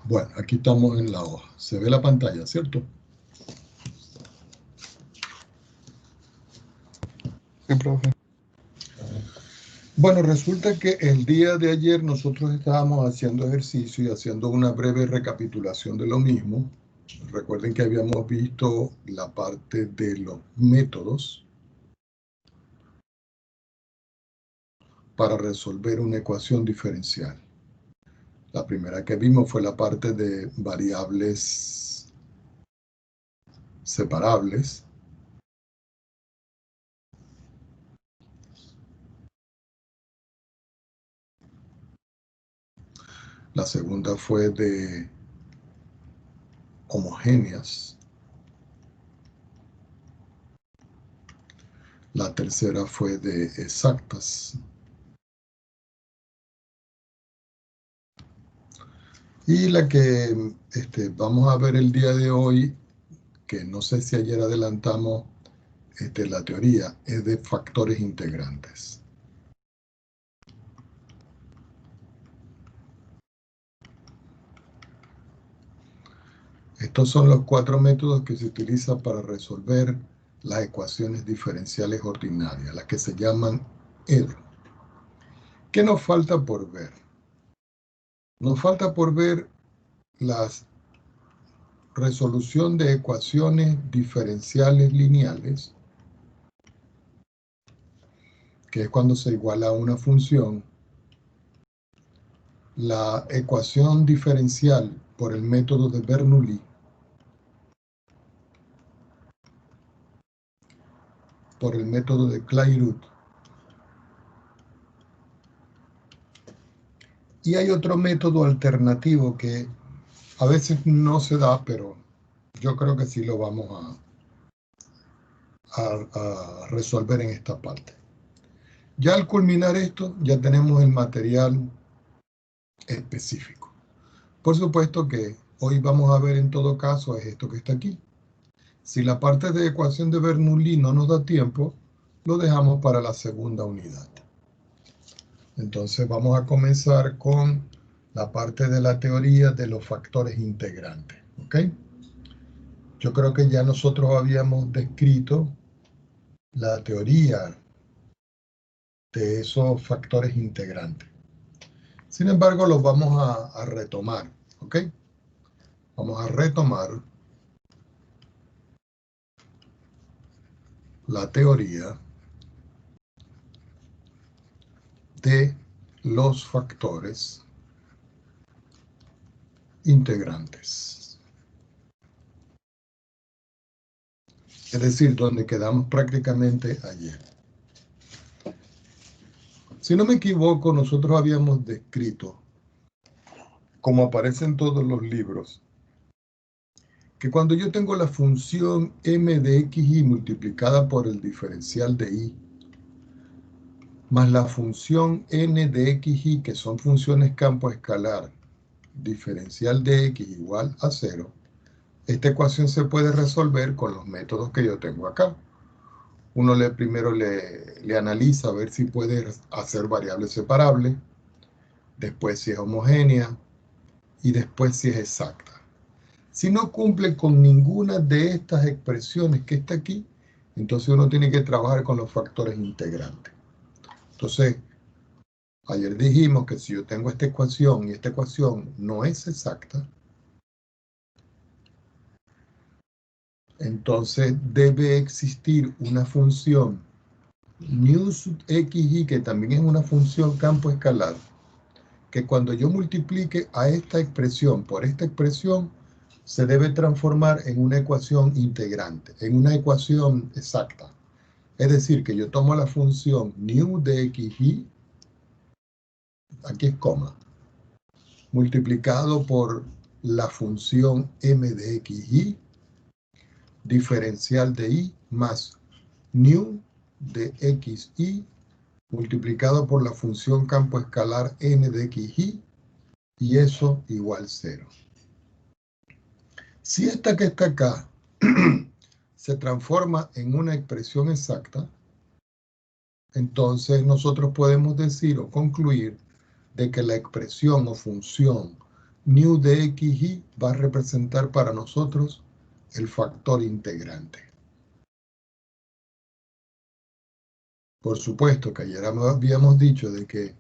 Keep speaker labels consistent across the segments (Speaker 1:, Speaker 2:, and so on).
Speaker 1: Bueno, aquí estamos en la hoja. Se ve la pantalla, ¿cierto?
Speaker 2: Sí, profe.
Speaker 1: Bueno, resulta que el día de ayer nosotros estábamos haciendo ejercicio y haciendo una breve recapitulación de lo mismo. Recuerden que habíamos visto la parte de los métodos para resolver una ecuación diferencial. La primera que vimos fue la parte de variables separables. La segunda fue de homogéneas. La tercera fue de exactas. Y la que vamos a ver el día de hoy, que no sé si ayer adelantamos la teoría, es de factores integrantes. Estos son los 4 métodos que se utilizan para resolver las ecuaciones diferenciales ordinarias, las que se llaman EDO. ¿Qué nos falta por ver? Nos falta por ver la resolución de ecuaciones diferenciales lineales, que es cuando se iguala a una función, la ecuación diferencial por el método de Bernoulli, por el método de Clairaut. Y hay otro método alternativo que a veces no se da, pero yo creo que sí lo vamos a resolver en esta parte. Ya al culminar esto, ya tenemos el material específico. Por supuesto que hoy vamos a ver en todo caso es esto que está aquí. Si la parte de ecuación de Bernoulli no nos da tiempo, lo dejamos para la segunda unidad. Entonces vamos a comenzar con la parte de la teoría de los factores integrantes. ¿Ok? Yo creo que ya nosotros habíamos descrito la teoría de esos factores integrantes. Sin embargo, los vamos a retomar. ¿Ok? Vamos a retomar la teoría de los factores integrantes. Es decir, donde quedamos prácticamente ayer. Si no me equivoco, nosotros habíamos descrito, como aparece en todos los libros, que cuando yo tengo la función m de xy multiplicada por el diferencial de y, más la función n de xy, que son funciones campo escalar, diferencial de x igual a 0, esta ecuación se puede resolver con los métodos que yo tengo acá. Uno primero le analiza a ver si puede hacer variables separables, después si es homogénea y después si es exacta. Si no cumple con ninguna de estas expresiones que está aquí, entonces uno tiene que trabajar con los factores integrantes. Entonces, ayer dijimos que si yo tengo esta ecuación y esta ecuación no es exacta, entonces debe existir una función mu sub xy, que también es una función campo escalar, que cuando yo multiplique a esta expresión por esta expresión, se debe transformar en una ecuación integrante, en una ecuación exacta. Es decir, que yo tomo la función mu de xy, aquí es coma, multiplicado por la función m de xy, diferencial de y, más mu de xy, multiplicado por la función campo escalar n de xy, y eso igual 0. Si esta que está acá se transforma en una expresión exacta, entonces nosotros podemos decir o concluir de que la expresión o función nu de xy va a representar para nosotros el factor integrante. Por supuesto que ayer habíamos dicho de que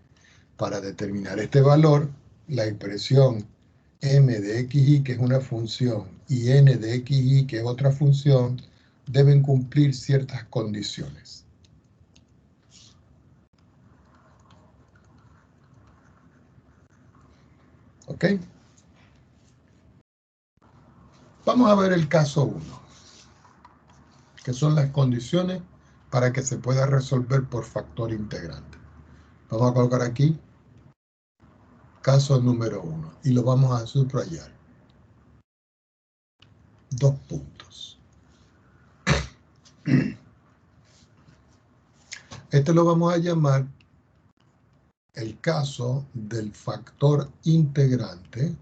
Speaker 1: para determinar este valor, la expresión m de xy, que es una función, y n de xy, que es otra función, deben cumplir ciertas condiciones. ¿Ok? Vamos a ver el caso 1, que son las condiciones para que se pueda resolver por factor integrante. Vamos a colocar aquí caso número 1 y lo vamos a subrayar. 2 puntos. Este lo vamos a llamar el caso del factor integrante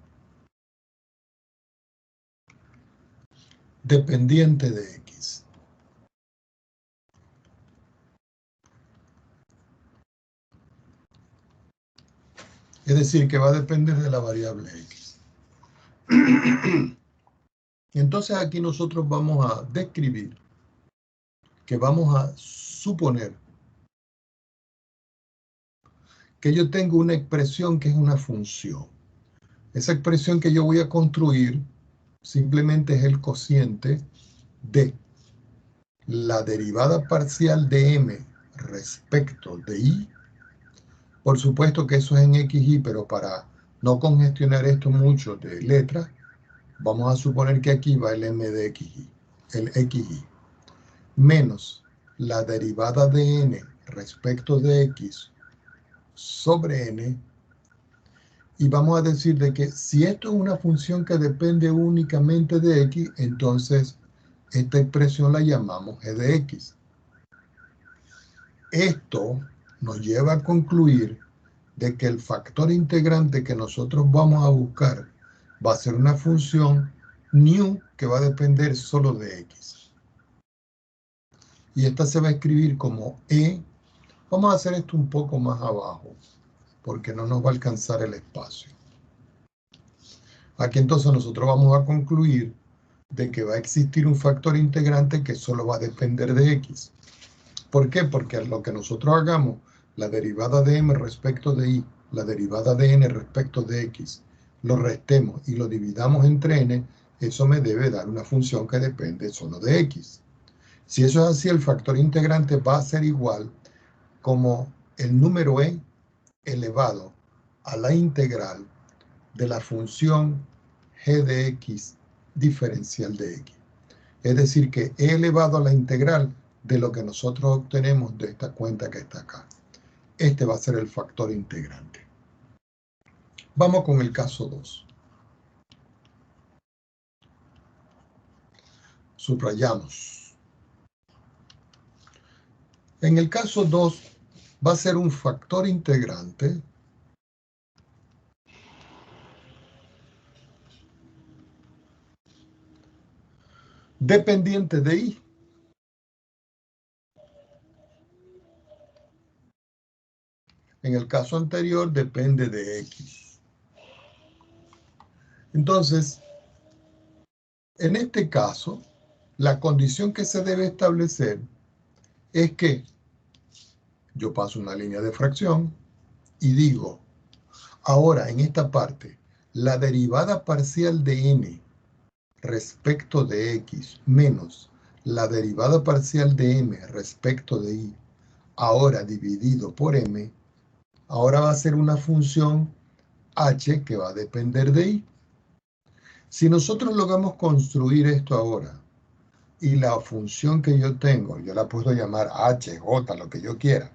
Speaker 1: dependiente de x. Es decir, que va a depender de la variable x. Y entonces aquí nosotros vamos a describir que vamos a suponer que yo tengo una expresión que es una función. Esa expresión que yo voy a construir simplemente es el cociente de la derivada parcial de m respecto de y. Por supuesto que eso es en xy, pero para no congestionar esto mucho de letras, vamos a suponer que aquí va el m de xy, el xy, menos la derivada de n respecto de x sobre n, y vamos a decir de que si esto es una función que depende únicamente de x, entonces esta expresión la llamamos g de x. Esto nos lleva a concluir de que el factor integrante que nosotros vamos a buscar va a ser una función nu que va a depender solo de x. Y esta se va a escribir como e. Vamos a hacer esto un poco más abajo, porque no nos va a alcanzar el espacio. Aquí entonces nosotros vamos a concluir de que va a existir un factor integrante que solo va a depender de x. ¿Por qué? Porque lo que nosotros hagamos, la derivada de m respecto de y, la derivada de n respecto de x, lo restemos y lo dividamos entre n, eso me debe dar una función que depende solo de x. Si eso es así, el factor integrante va a ser igual como el número e elevado a la integral de la función g de x diferencial de x. Es decir, que e elevado a la integral de lo que nosotros obtenemos de esta cuenta que está acá. Este va a ser el factor integrante. Vamos con el caso 2. Subrayamos. En el caso 2 va a ser un factor integrante dependiente de y. En el caso anterior depende de x. Entonces, en este caso, la condición que se debe establecer es que yo paso una línea de fracción y digo, ahora en esta parte, la derivada parcial de n respecto de x menos la derivada parcial de m respecto de y, ahora dividido por m, ahora va a ser una función h que va a depender de y. Si nosotros logramos construir esto ahora, y la función que yo tengo, yo la puedo llamar h, j, lo que yo quiera,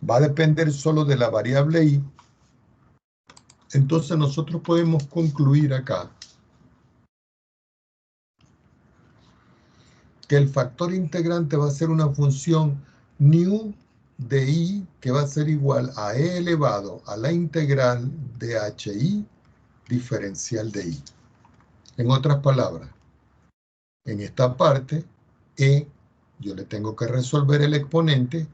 Speaker 1: va a depender solo de la variable y, entonces nosotros podemos concluir acá que el factor integrante va a ser una función nu de y que va a ser igual a e elevado a la integral de hi diferencial de y. En otras palabras, en esta parte, e, yo le tengo que resolver el exponente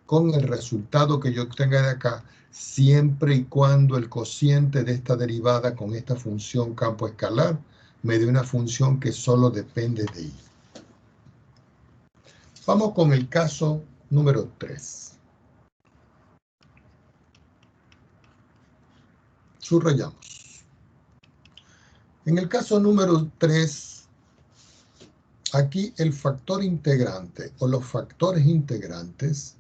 Speaker 1: con el resultado que yo obtenga de acá, siempre y cuando el cociente de esta derivada con esta función campo escalar me dé una función que solo depende de I. Vamos con el caso número 3. Subrayamos. En el caso número 3, aquí el factor integrante o los factores integrantes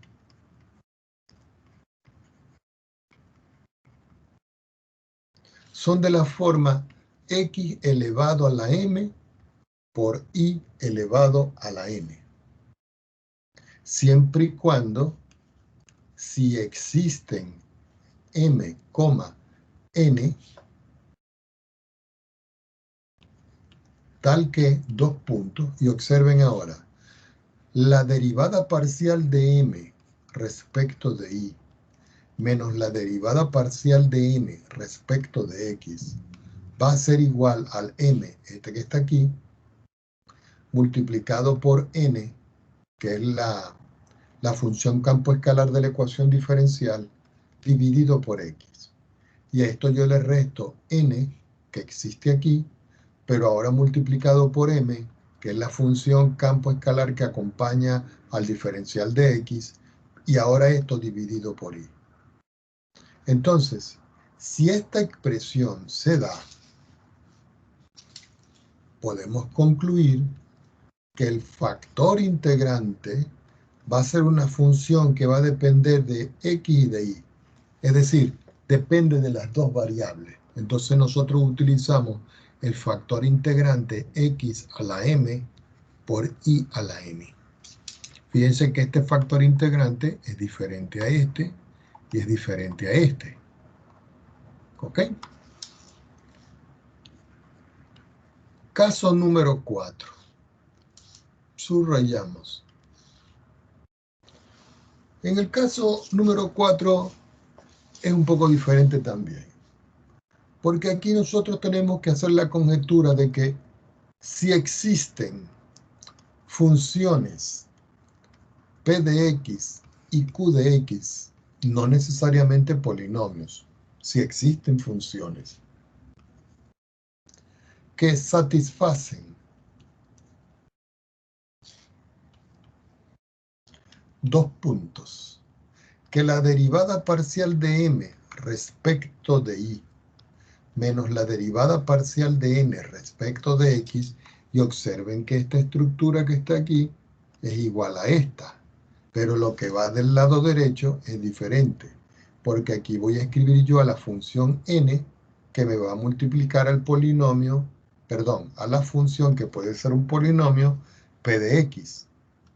Speaker 1: son de la forma x elevado a la m por i elevado a la n. Siempre y cuando, si existen m, n, tal que, dos puntos, y observen ahora, la derivada parcial de m respecto de i menos la derivada parcial de n respecto de x va a ser igual al m, este que está aquí, multiplicado por n, que es la función campo escalar de la ecuación diferencial, dividido por x. Y a esto yo le resto n, que existe aquí, pero ahora multiplicado por m, que es la función campo escalar que acompaña al diferencial de x, y ahora esto dividido por i. Entonces, si esta expresión se da, podemos concluir que el factor integrante va a ser una función que va a depender de x y de y. Es decir, depende de las dos variables. Entonces nosotros utilizamos el factor integrante x a la m por y a la n. Fíjense que este factor integrante es diferente a este y es diferente a este. ¿Ok? Caso número 4. Subrayamos. En el caso número 4 es un poco diferente también. Porque aquí nosotros tenemos que hacer la conjetura de que si existen funciones p de x y q de x, no necesariamente polinomios, si existen funciones que satisfacen dos puntos, que la derivada parcial de m respecto de y menos la derivada parcial de n respecto de x, y observen que esta estructura que está aquí es igual a esta, pero lo que va del lado derecho es diferente, porque aquí voy a escribir yo a la función n, que me va a multiplicar al polinomio, perdón, a la función que puede ser un polinomio, p de x,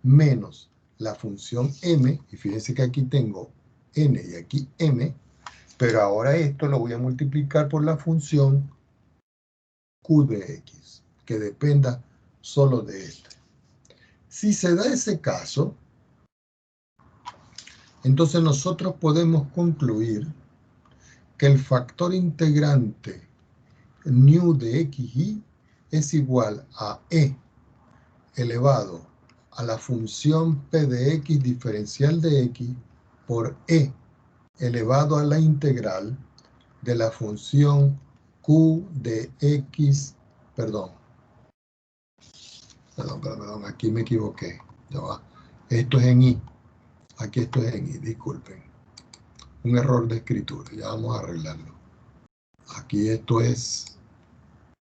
Speaker 1: menos la función m, y fíjense que aquí tengo n y aquí m, pero ahora esto lo voy a multiplicar por la función q de x, que dependa solo de este. Si se da ese caso, entonces nosotros podemos concluir que el factor integrante nu de xy es igual a e elevado a la función p de x diferencial de x por e elevado a la integral de la función q de x, perdón, aquí me equivoqué, ya va. Esto es en y, aquí esto es en y, disculpen, un error de escritura, ya vamos a arreglarlo. Aquí esto es,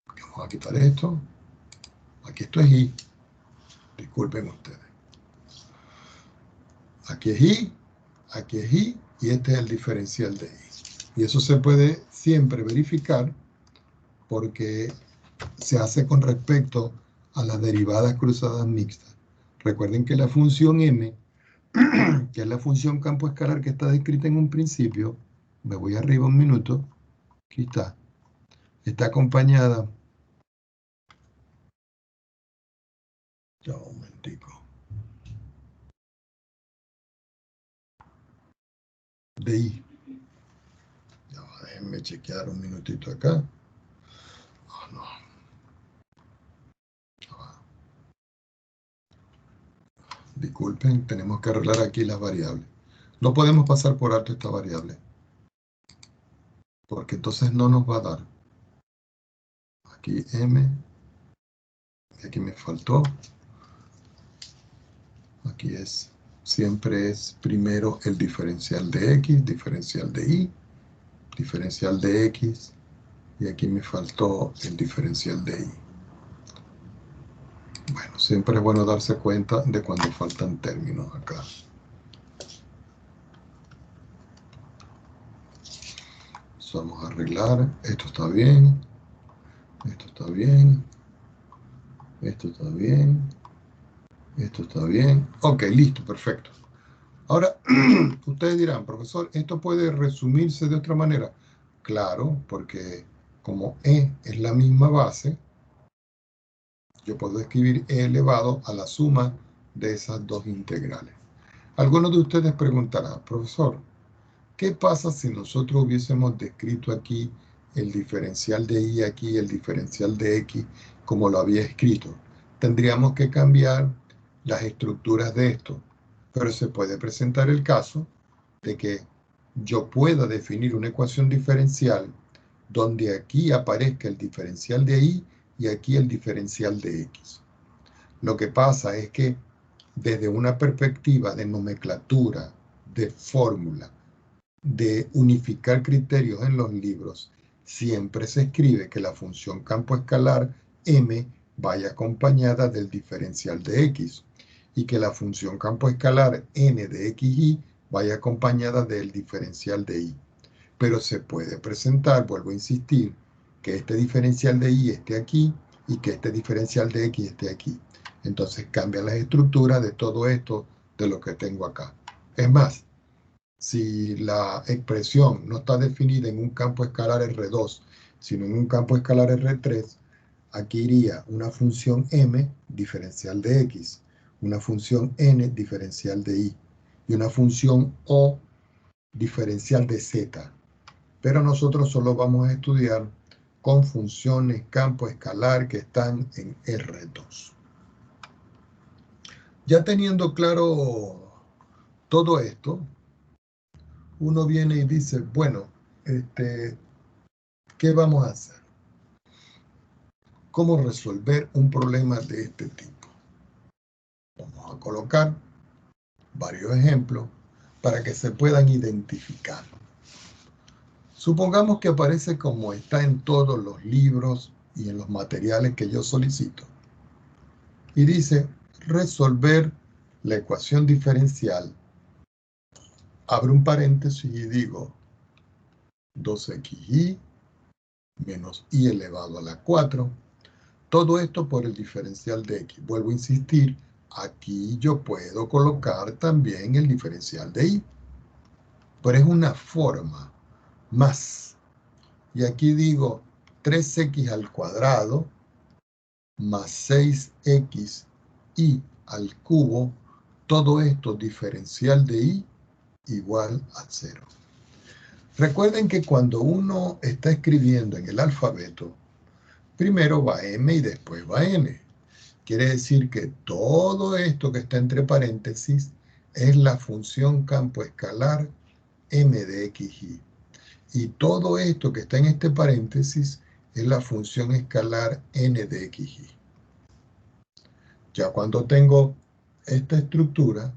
Speaker 1: vamos a quitar esto, aquí esto es y, disculpen ustedes. Aquí es y, y este es el diferencial de y. Y eso se puede siempre verificar porque se hace con respecto a las derivadas cruzadas mixtas. Recuerden que la función m, que es la función campo escalar que está descrita en un principio, me voy arriba un minuto, aquí está acompañada, ya un momentico, de i. Ya, déjenme chequear un minutito acá. Oh, no. Disculpen, tenemos que arreglar aquí las variables. No podemos pasar por alto esta variable, porque entonces no nos va a dar. Aquí m, y aquí me faltó. Aquí siempre es primero el diferencial de x, diferencial de y, diferencial de x, y aquí me faltó el diferencial de y. Bueno, siempre es bueno darse cuenta de cuando faltan términos acá. Vamos a arreglar. Esto está bien. Esto está bien. Esto está bien. Esto está bien. Ok, listo, perfecto. Ahora, ustedes dirán, profesor, ¿esto puede resumirse de otra manera? Claro, porque como E es la misma base, yo puedo escribir E elevado a la suma de esas dos integrales. Algunos de ustedes preguntarán, profesor, ¿qué pasa si nosotros hubiésemos descrito aquí el diferencial de y aquí y el diferencial de x como lo había escrito? Tendríamos que cambiar las estructuras de esto, pero se puede presentar el caso de que yo pueda definir una ecuación diferencial donde aquí aparezca el diferencial de y aquí el diferencial de x. Lo que pasa es que desde una perspectiva de nomenclatura, de fórmula, de unificar criterios en los libros, siempre se escribe que la función campo escalar m vaya acompañada del diferencial de x y que la función campo escalar n de xy vaya acompañada del diferencial de y. Pero se puede presentar, vuelvo a insistir, que este diferencial de y esté aquí y que este diferencial de x esté aquí. Entonces cambia las estructuras de todo esto de lo que tengo acá. Es más, si la expresión no está definida en un campo escalar R2, sino en un campo escalar R3, aquí iría una función m diferencial de x, una función n diferencial de y, y una función o diferencial de z. Pero nosotros solo vamos a estudiar con funciones campo escalar que están en R2. Ya teniendo claro todo esto, uno viene y dice, bueno, ¿qué vamos a hacer? ¿Cómo resolver un problema de este tipo? Vamos a colocar varios ejemplos para que se puedan identificar. Supongamos que aparece como está en todos los libros y en los materiales que yo solicito. Y dice, resolver la ecuación diferencial. Abro un paréntesis y digo, 2xy menos y elevado a la 4. Todo esto por el diferencial de x. Vuelvo a insistir, aquí yo puedo colocar también el diferencial de y. Pero es una forma más. Y aquí digo 3x al cuadrado más 6xy al cubo. Todo esto diferencial de y igual a 0. Recuerden que cuando uno está escribiendo en el alfabeto, primero va m y después va n. Quiere decir que todo esto que está entre paréntesis es la función campo escalar m de xy. Y todo esto que está en este paréntesis es la función escalar n de xy. Ya cuando tengo esta estructura,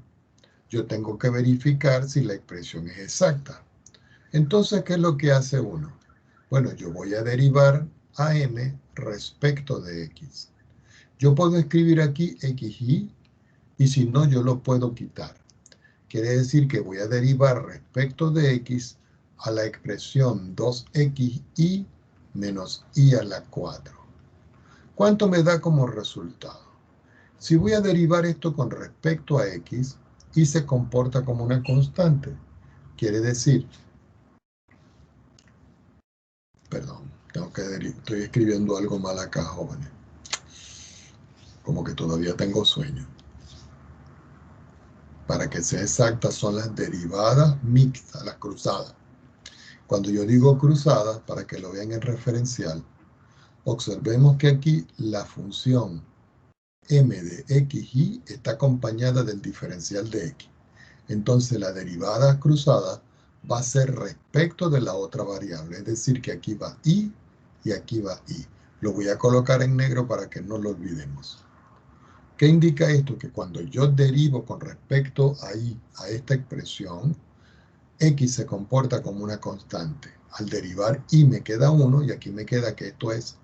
Speaker 1: yo tengo que verificar si la expresión es exacta. Entonces, ¿qué es lo que hace uno? Bueno, yo voy a derivar a m respecto de x. Yo puedo escribir aquí xy y si no, yo lo puedo quitar. Quiere decir que voy a derivar respecto de x a la expresión 2xy menos y a la 4. ¿Cuánto me da como resultado? Si voy a derivar esto con respecto a x, y se comporta como una constante. Quiere decir, perdón, estoy escribiendo algo mal acá, jóvenes. Como que todavía tengo sueño. Para que sea exacta, son las derivadas mixtas, las cruzadas. Cuando yo digo cruzadas, para que lo vean en referencial, observemos que aquí la función m de xy está acompañada del diferencial de x. Entonces la derivada cruzada va a ser respecto de la otra variable. Es decir, que aquí va y aquí va y. Lo voy a colocar en negro para que no lo olvidemos. ¿Qué indica esto? Que cuando yo derivo con respecto a y, a esta expresión, x se comporta como una constante. Al derivar y me queda 1 y aquí me queda que esto es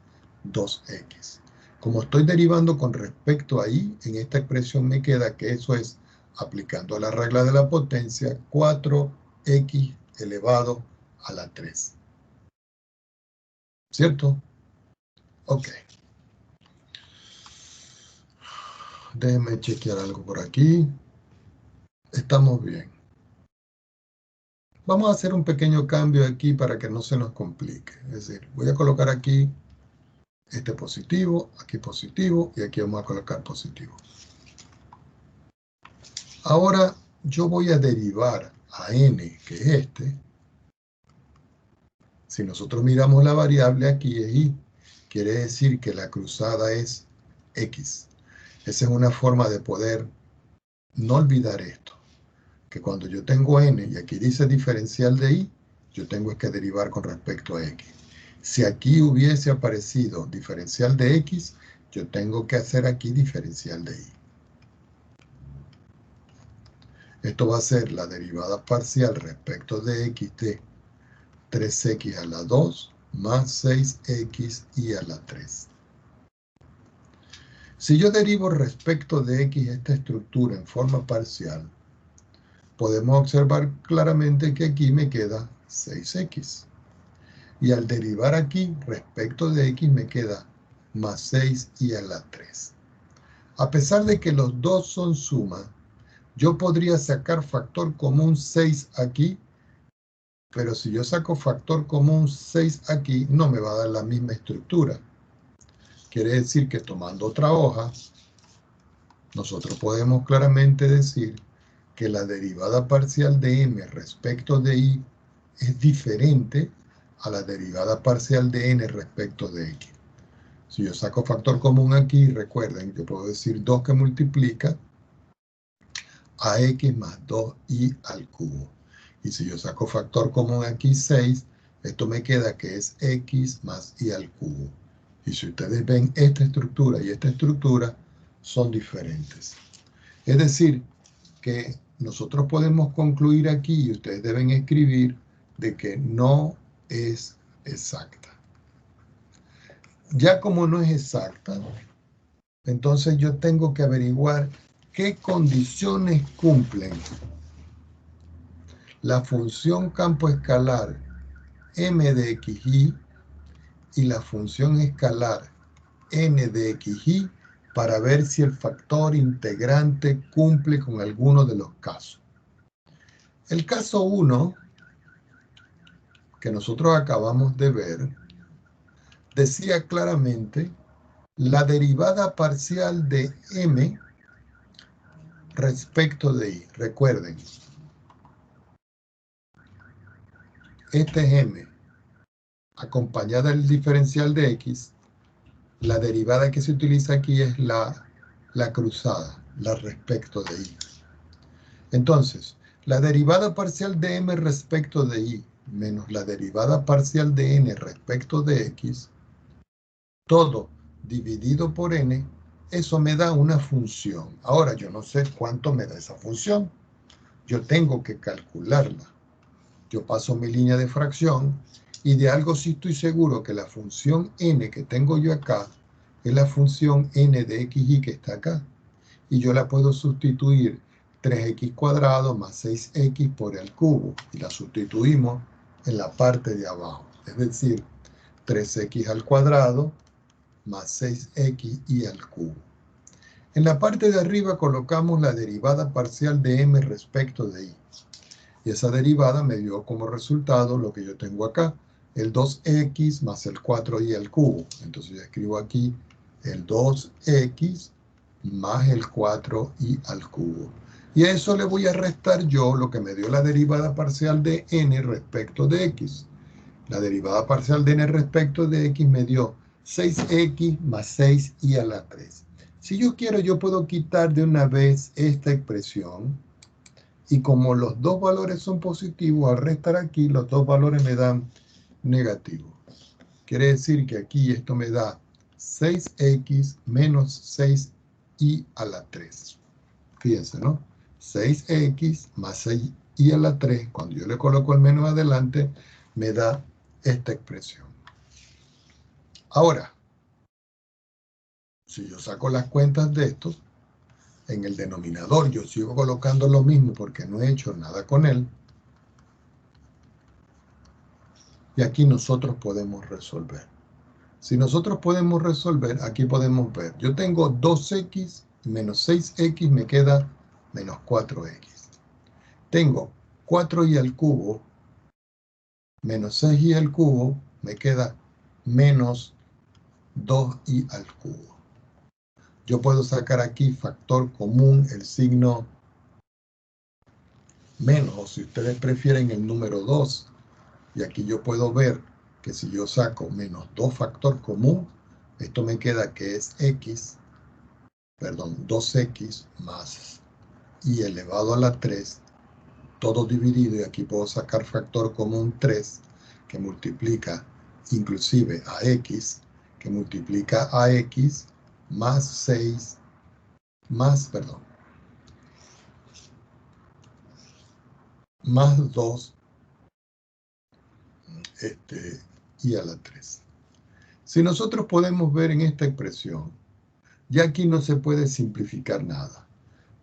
Speaker 1: 2x. Como estoy derivando con respecto a y, en esta expresión me queda que eso es, aplicando la regla de la potencia, 4x elevado a la 3. ¿Cierto? Ok. Déjenme chequear algo por aquí. Estamos bien. Vamos a hacer un pequeño cambio aquí para que no se nos complique. Es decir, voy a colocar aquí este positivo, aquí positivo y aquí vamos a colocar positivo. Ahora yo voy a derivar a n, que es este. Si nosotros miramos la variable aquí es y, quiere decir que la cruzada es x. Esa es una forma de poder no olvidar esto, que cuando yo tengo n y aquí dice diferencial de y, yo tengo que derivar con respecto a x. Si aquí hubiese aparecido diferencial de x, yo tengo que hacer aquí diferencial de y. Esto va a ser la derivada parcial respecto de x de 3x a la 2 más 6x y a la 3. Si yo derivo respecto de x esta estructura en forma parcial, podemos observar claramente que aquí me queda 6x. Y al derivar aquí respecto de x me queda más 6 y a la 3. A pesar de que los dos son suma, yo podría sacar factor común 6 aquí, pero si yo saco factor común 6 aquí, no me va a dar la misma estructura. Quiere decir que tomando otra hoja, nosotros podemos claramente decir que la derivada parcial de m respecto de y es diferente a la derivada parcial de n respecto de x. Si yo saco factor común aquí, recuerden que puedo decir 2 que multiplica a x más 2y al cubo. Y si yo saco factor común aquí 6, esto me queda que es x más y al cubo. Y si ustedes ven, esta estructura y esta estructura son diferentes. Es decir, que nosotros podemos concluir aquí, y ustedes deben escribir, de que no es exacta. Ya como no es exacta, entonces yo tengo que averiguar qué condiciones cumplen la función campo escalar m de xy y la función escalar n de xy para ver si el factor integrante cumple con alguno de los casos. El caso 1, que nosotros acabamos de ver, decía claramente la derivada parcial de m respecto de y. Recuerden, este es m, acompañada del diferencial de x. La derivada que se utiliza aquí es la cruzada, la respecto de y. Entonces, la derivada parcial de m respecto de y menos la derivada parcial de n respecto de x, todo dividido por n, eso me da una función. Ahora, yo no sé cuánto me da esa función. Yo tengo que calcularla. Yo paso mi línea de fracción y de algo sí estoy seguro, que la función n que tengo yo acá es la función n de xy que está acá. Y yo la puedo sustituir 3x cuadrado más 6x por el cubo. Y la sustituimos en la parte de abajo. Es decir, 3x al cuadrado más 6x y al cubo. En la parte de arriba colocamos la derivada parcial de m respecto de y. Y esa derivada me dio como resultado lo que yo tengo acá, el 2x más el 4y al cubo. Entonces yo escribo aquí el 2x más el 4y al cubo. Y a eso le voy a restar yo lo que me dio la derivada parcial de n respecto de x. La derivada parcial de n respecto de x me dio 6x más 6y a la 3. Si yo quiero, yo puedo quitar de una vez esta expresión Y como los dos valores son positivos, al restar aquí, los dos valores me dan negativo. Quiere decir que aquí esto me da 6x menos 6y a la 3. Fíjense, ¿no? 6x más 6y a la 3, cuando yo le coloco el menos adelante, me da esta expresión. Ahora, si yo saco las cuentas de esto, en el denominador yo sigo colocando lo mismo porque no he hecho nada con él. Y aquí nosotros podemos resolver. Si nosotros podemos resolver, aquí podemos ver. Yo tengo 2x menos 6x, me queda menos 4x. Tengo 4y al cubo menos 6y al cubo, me queda menos 2y al cubo. Yo puedo sacar aquí factor común, el signo menos, o si ustedes prefieren el número 2. Y aquí yo puedo ver que si yo saco menos 2 factor común, esto me queda que es 2x más y elevado a la 3, todo dividido, y aquí puedo sacar factor común 3, que multiplica inclusive a x, que multiplica a x más 6, más 2 y a la 3. Si nosotros podemos ver en esta expresión, ya aquí no se puede simplificar nada.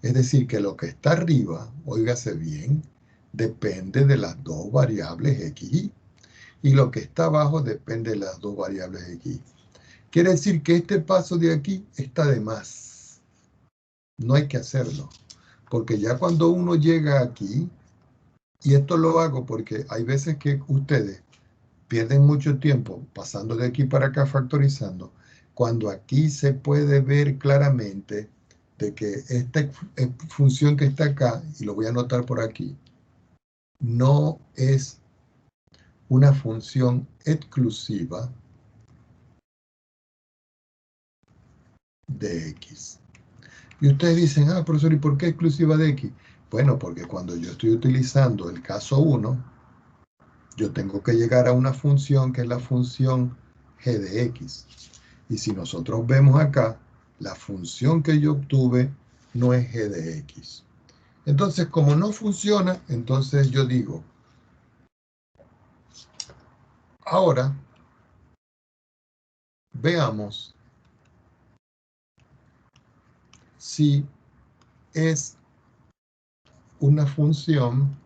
Speaker 1: Es decir, que lo que está arriba, óigase bien, depende de las dos variables x y. Y lo que está abajo depende de las dos variables x. Quiere decir que este paso de aquí está de más. No hay que hacerlo. Porque ya cuando uno llega aquí, y esto lo hago porque hay veces que ustedes pierden mucho tiempo pasando de aquí para acá factorizando, cuando aquí se puede ver claramente de que esta función que está acá, y lo voy a anotar por aquí, no es una función exclusiva de x. Y ustedes dicen, profesor, ¿y por qué exclusiva de x? Bueno, porque cuando yo estoy utilizando el caso 1, yo tengo que llegar a una función que es la función g de x. Y si nosotros vemos acá, la función que yo obtuve no es g de x. Entonces, como no funciona, entonces yo digo, ahora veamos si es una función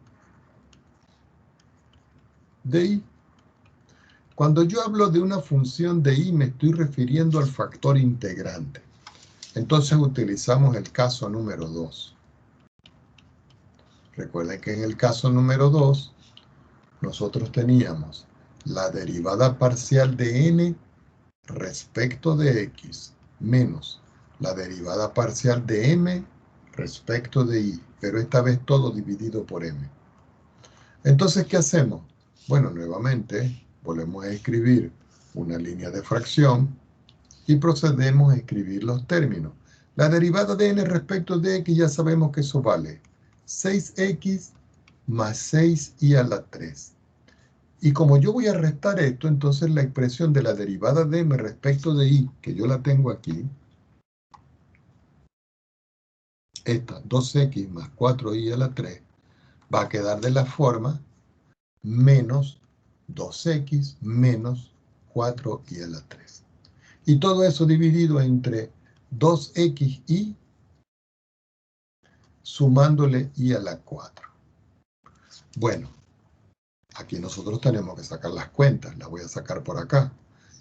Speaker 1: de y. Cuando yo hablo de una función de y, me estoy refiriendo al factor integrante. Entonces utilizamos el caso número 2. Recuerden que en el caso número 2, nosotros teníamos la derivada parcial de n respecto de x menos la derivada parcial de m respecto de y, pero esta vez todo dividido por m. Entonces, ¿qué hacemos? Bueno, nuevamente volvemos a escribir una línea de fracción y procedemos a escribir los términos. La derivada de n respecto de x ya sabemos que eso vale 6x más 6y a la 3. Y como yo voy a restar esto, entonces la expresión de la derivada de m respecto de y, que yo la tengo aquí, esta 2x más 4y a la 3, va a quedar de la forma menos 2x menos 4y a la 3. Y todo eso dividido entre 2xy sumándole y a la 4. Bueno, aquí nosotros tenemos que sacar las cuentas. Las voy a sacar por acá.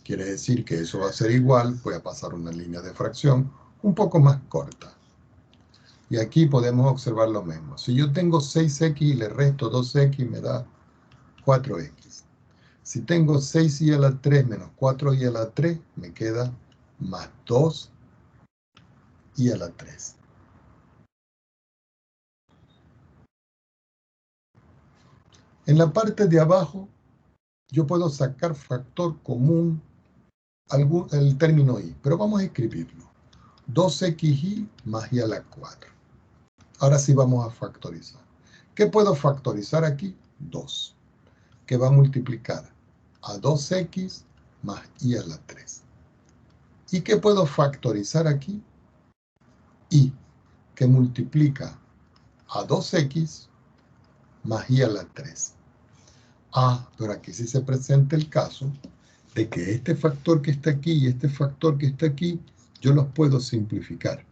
Speaker 1: Quiere decir que eso va a ser igual. Voy a pasar una línea de fracción un poco más corta. Y aquí podemos observar lo mismo. Si yo tengo 6x y le resto 2x, me da 4x. Si tengo 6y a la 3 menos 4y a la 3, me queda más 2y a la 3. En la parte de abajo, yo puedo sacar factor común el término y, pero vamos a escribirlo. 2xy más y a la 4. Ahora sí vamos a factorizar. ¿Qué puedo factorizar aquí? 2, que va a multiplicar a 2x más y a la 3. ¿Y qué puedo factorizar aquí? Y, que multiplica a 2x más y a la 3. Ah, pero aquí sí se presenta el caso de que este factor que está aquí y este factor que está aquí, yo los puedo simplificar.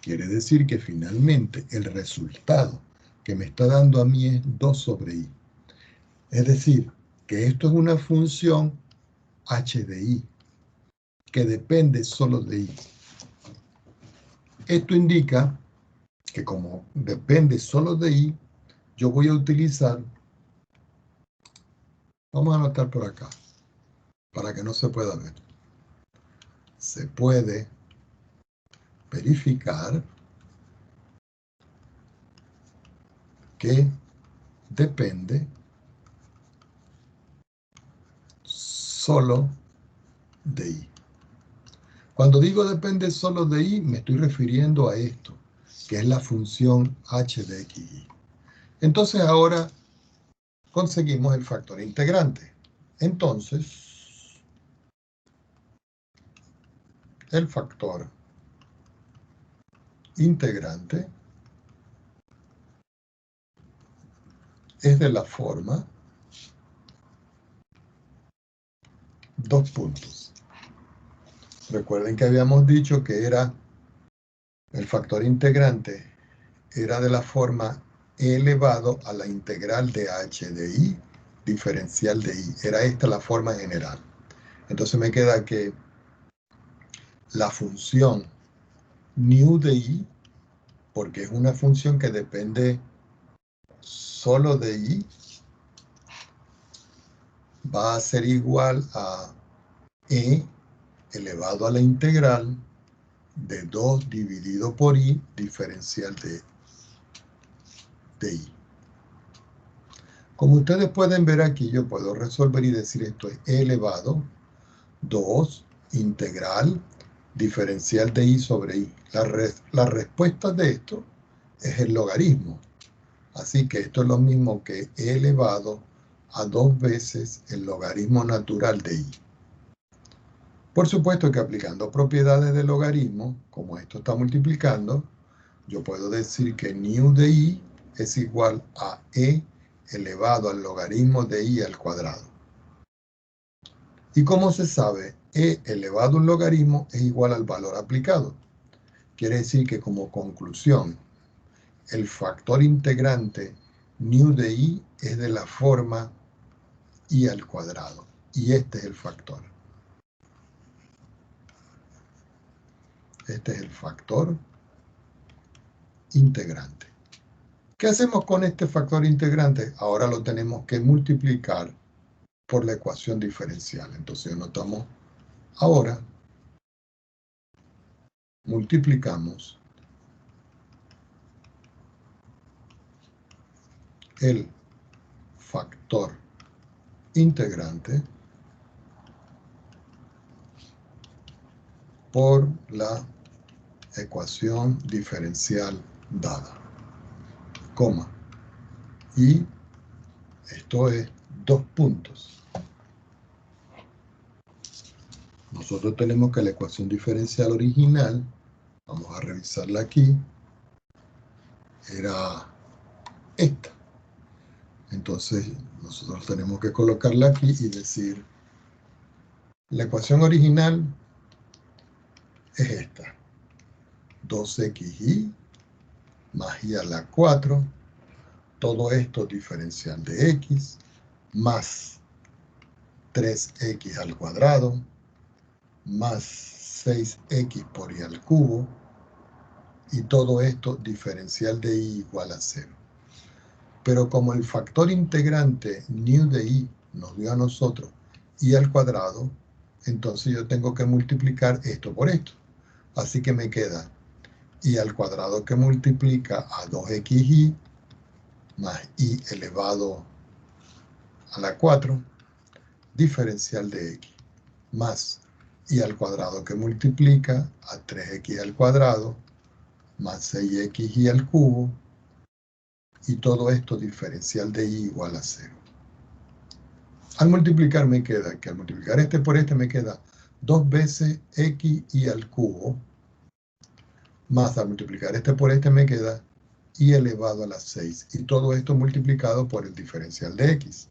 Speaker 1: Quiere decir que finalmente el resultado que me está dando a mí es 2 sobre i. Es decir, que esto es una función h de i, que depende solo de i. Esto indica que como depende solo de i, yo voy a utilizar, vamos a anotar por acá, para que no se pueda ver. Se puede verificar que depende solo de i. Cuando digo depende solo de i, me estoy refiriendo a esto, que es la función h de xy. Entonces ahora conseguimos el factor integrante. Entonces, el factor integrante es de la forma 2 puntos. Recuerden que habíamos dicho que era el factor integrante era de la forma e elevado a la integral de h de i diferencial de i. Era esta la forma general. Entonces me queda que la función nu de i, porque es una función que depende solo de i, va a ser igual a e elevado a la integral de 2 dividido por i diferencial de i. Como ustedes pueden ver aquí, yo puedo resolver y decir esto es e elevado 2 integral diferencial de i sobre i. La respuesta de esto es el logaritmo. Así que esto es lo mismo que e elevado a 2 veces el logaritmo natural de i. Por supuesto que aplicando propiedades de logaritmo, como esto está multiplicando, yo puedo decir que nu de i es igual a e elevado al logaritmo de i al cuadrado. ¿Y cómo se sabe? E elevado a un logaritmo es igual al valor aplicado. Quiere decir que como conclusión, el factor integrante nu de i es de la forma i al cuadrado. Y este es el factor. Este es el factor integrante. ¿Qué hacemos con este factor integrante? Ahora lo tenemos que multiplicar por la ecuación diferencial. Entonces anotamos ahora, multiplicamos el factor integrante por la ecuación diferencial dada, coma, y esto es 2 puntos. Nosotros tenemos que la ecuación diferencial original, vamos a revisarla aquí, era esta. Entonces nosotros tenemos que colocarla aquí y decir, la ecuación original es esta, 2xy más y a la 4, todo esto diferencial de x, más 3x al cuadrado, más 6x por y al cubo, y todo esto diferencial de i igual a 0. Pero como el factor integrante nu de i nos dio a nosotros i al cuadrado, entonces yo tengo que multiplicar esto por esto. Así que me queda i al cuadrado que multiplica a 2xy más i elevado a la 4, diferencial de x, más i al cuadrado que multiplica a 3x al cuadrado, más 6xy al cubo, y todo esto diferencial de y igual a 0. Al multiplicar me queda que al multiplicar este por este me queda 2 veces x y al cubo, más al multiplicar este por este me queda y elevado a la 6. Y todo esto multiplicado por el diferencial de x.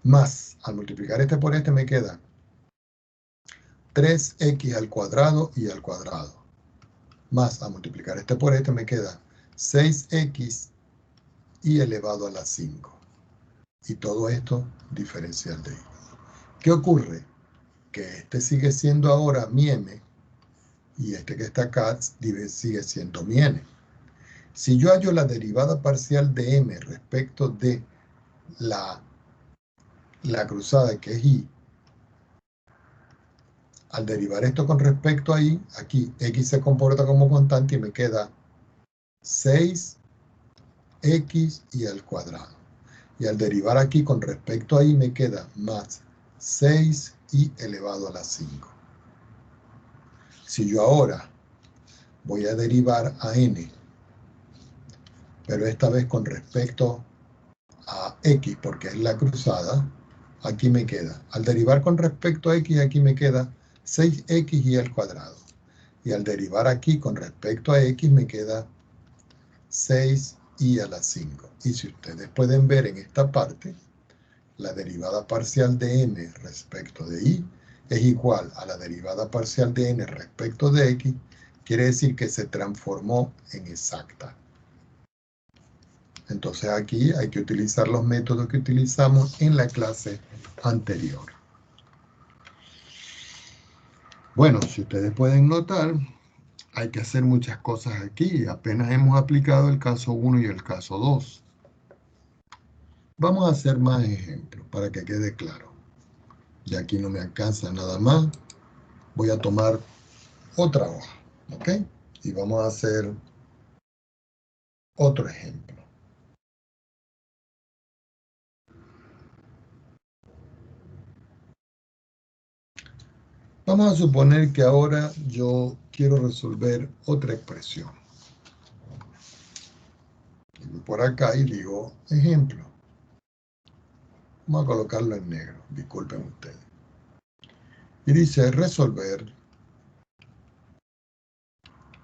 Speaker 1: Más al multiplicar este por este me queda 3x al cuadrado y al cuadrado. Más a multiplicar este por este me queda 6x y elevado a la 5. Y todo esto diferencial de y. ¿Qué ocurre? Que este sigue siendo ahora mi m y este que está acá sigue siendo mi n. Si yo hallo la derivada parcial de m respecto de la cruzada que es y, al derivar esto con respecto a y, aquí x se comporta como constante y me queda 6x y al cuadrado. Y al derivar aquí con respecto a y me queda más 6y elevado a la 5. Si yo ahora voy a derivar a n, pero esta vez con respecto a x, porque es la cruzada, aquí me queda. Al derivar con respecto a x, aquí me queda 6x y al cuadrado. Y al derivar aquí con respecto a x, me queda 6y a la 5. Y si ustedes pueden ver en esta parte, la derivada parcial de n respecto de y es igual a la derivada parcial de n respecto de x, quiere decir que se transformó en exacta. Entonces aquí hay que utilizar los métodos que utilizamos en la clase anterior. Bueno, si ustedes pueden notar, hay que hacer muchas cosas aquí. Apenas hemos aplicado el caso 1 y el caso 2. Vamos a hacer más ejemplos para que quede claro. Ya aquí no me alcanza nada más. Voy a tomar otra hoja, ¿ok? Y vamos a hacer otro ejemplo. Vamos a suponer que ahora yo quiero resolver otra expresión. Voy por acá y digo ejemplo. Vamos a colocarlo en negro, disculpen ustedes. Y dice resolver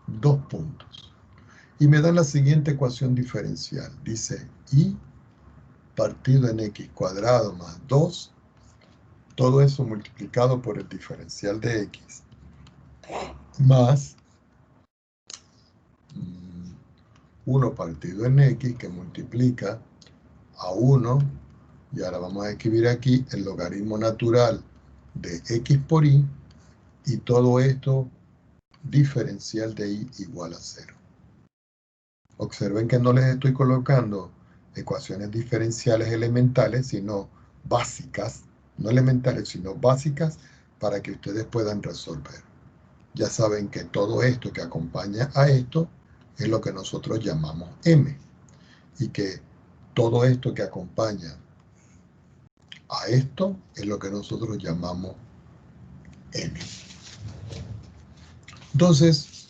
Speaker 1: 2 puntos. Y me da la siguiente ecuación diferencial. Dice y partido en x cuadrado más 2, todo eso multiplicado por el diferencial de x, más 1 partido en x que multiplica a 1, y ahora vamos a escribir aquí el logaritmo natural de x por y, y todo esto diferencial de y igual a 0. Observen que no les estoy colocando ecuaciones diferenciales elementales, sino básicas, no elementales, sino básicas, para que ustedes puedan resolver. Ya saben que todo esto que acompaña a esto es lo que nosotros llamamos m, y que todo esto que acompaña a esto es lo que nosotros llamamos n. Entonces,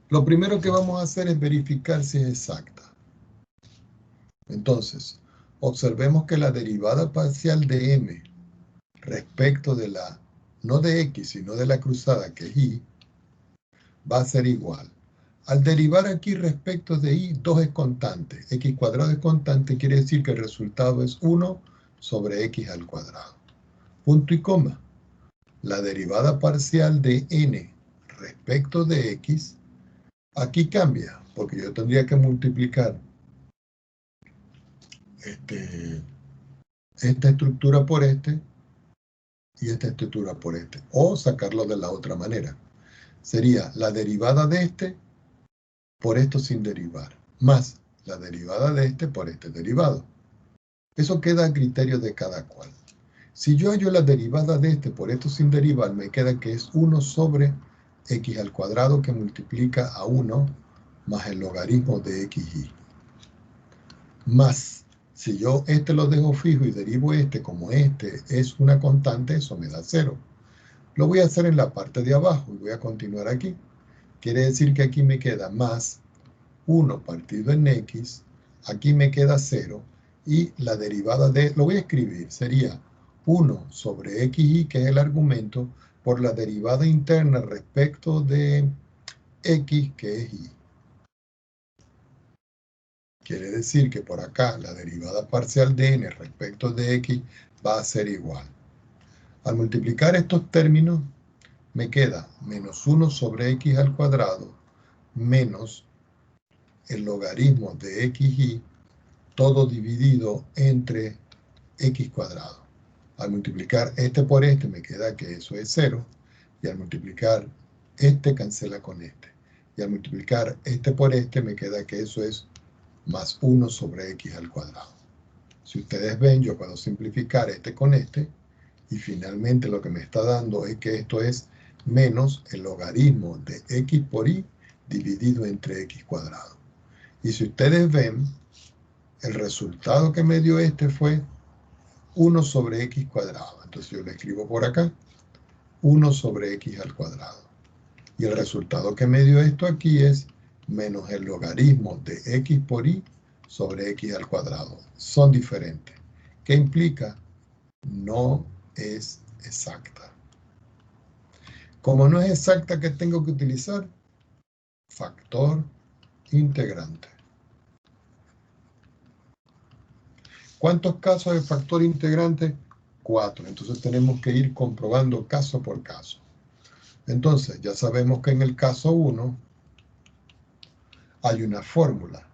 Speaker 1: lo primero que vamos a hacer es verificar si es exacta. Entonces, observemos que la derivada parcial de m respecto de la, no de x, sino de la cruzada, que es y, va a ser igual. Al derivar aquí respecto de y, 2 es constante. X cuadrado es constante, quiere decir que el resultado es 1 sobre x al cuadrado. Punto y coma. La derivada parcial de n respecto de x, aquí cambia, porque yo tendría que multiplicar esta estructura por este y esta estructura por este, o sacarlo de la otra manera. Sería la derivada de este por esto sin derivar, más la derivada de este por este derivado. Eso queda a criterio de cada cual. Si yo hallo la derivada de este por esto sin derivar, me queda que es 1 sobre x al cuadrado que multiplica a 1 más el logaritmo de xy. Más, si yo este lo dejo fijo y derivo este como este es una constante, eso me da 0. Lo voy a hacer en la parte de abajo y voy a continuar aquí. Quiere decir que aquí me queda más 1 partido en x aquí me queda 0, y la derivada de, lo voy a escribir, sería 1 sobre xy, que es el argumento, por la derivada interna respecto de x, que es y. Quiere decir que por acá la derivada parcial de n respecto de x va a ser igual. Al multiplicar estos términos, me queda menos 1 sobre x al cuadrado menos el logaritmo de xy, todo dividido entre x cuadrado. Al multiplicar este por este me queda que eso es 0, y al multiplicar este cancela con este. Y al multiplicar este por este me queda que eso es más 1 sobre x al cuadrado. Si ustedes ven, yo puedo simplificar este con este, y finalmente lo que me está dando es que esto es menos el logaritmo de x por y dividido entre x cuadrado. Y si ustedes ven, el resultado que me dio este fue 1 sobre x cuadrado. Entonces yo lo escribo por acá, 1 sobre x al cuadrado. Y el resultado que me dio esto aquí es menos el logaritmo de x por y sobre x al cuadrado. Son diferentes. ¿Qué implica? No es exacta. Como no es exacta, ¿qué tengo que utilizar? Factor integrante. ¿Cuántos casos de factor integrante? 4. Entonces tenemos que ir comprobando caso por caso. Entonces, ya sabemos que en el caso 1 hay una fórmula.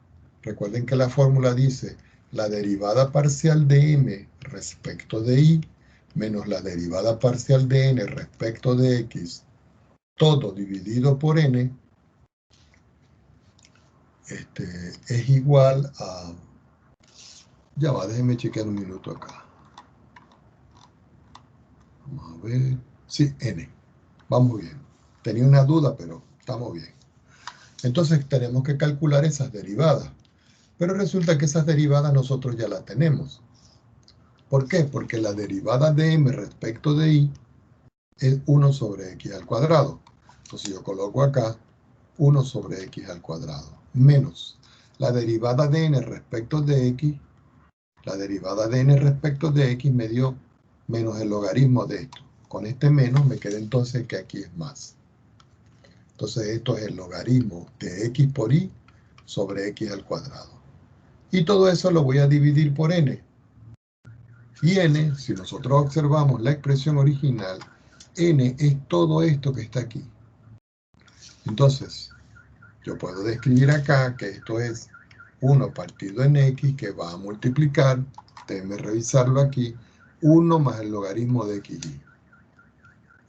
Speaker 1: Recuerden que la fórmula dice la derivada parcial de m respecto de y menos la derivada parcial de n respecto de x, todo dividido por n, es igual a... Ya va, déjenme chequear un minuto acá. Vamos a ver. Sí, n. Vamos bien. Tenía una duda, pero estamos bien. Entonces tenemos que calcular esas derivadas. Pero resulta que esas derivadas nosotros ya las tenemos. ¿Por qué? Porque la derivada de m respecto de y es 1 sobre x al cuadrado. Entonces yo coloco acá 1 sobre x al cuadrado menos la derivada de n respecto de x. La derivada de n respecto de x me dio menos el logaritmo de esto. Con este menos me queda entonces que aquí es más. Entonces esto es el logaritmo de x por y sobre x al cuadrado. Y todo eso lo voy a dividir por n. Y n, si nosotros observamos la expresión original, n es todo esto que está aquí. Entonces, yo puedo describir acá que esto es 1 partido en x, que va a multiplicar, déjenme revisarlo aquí, 1 más el logaritmo de xy.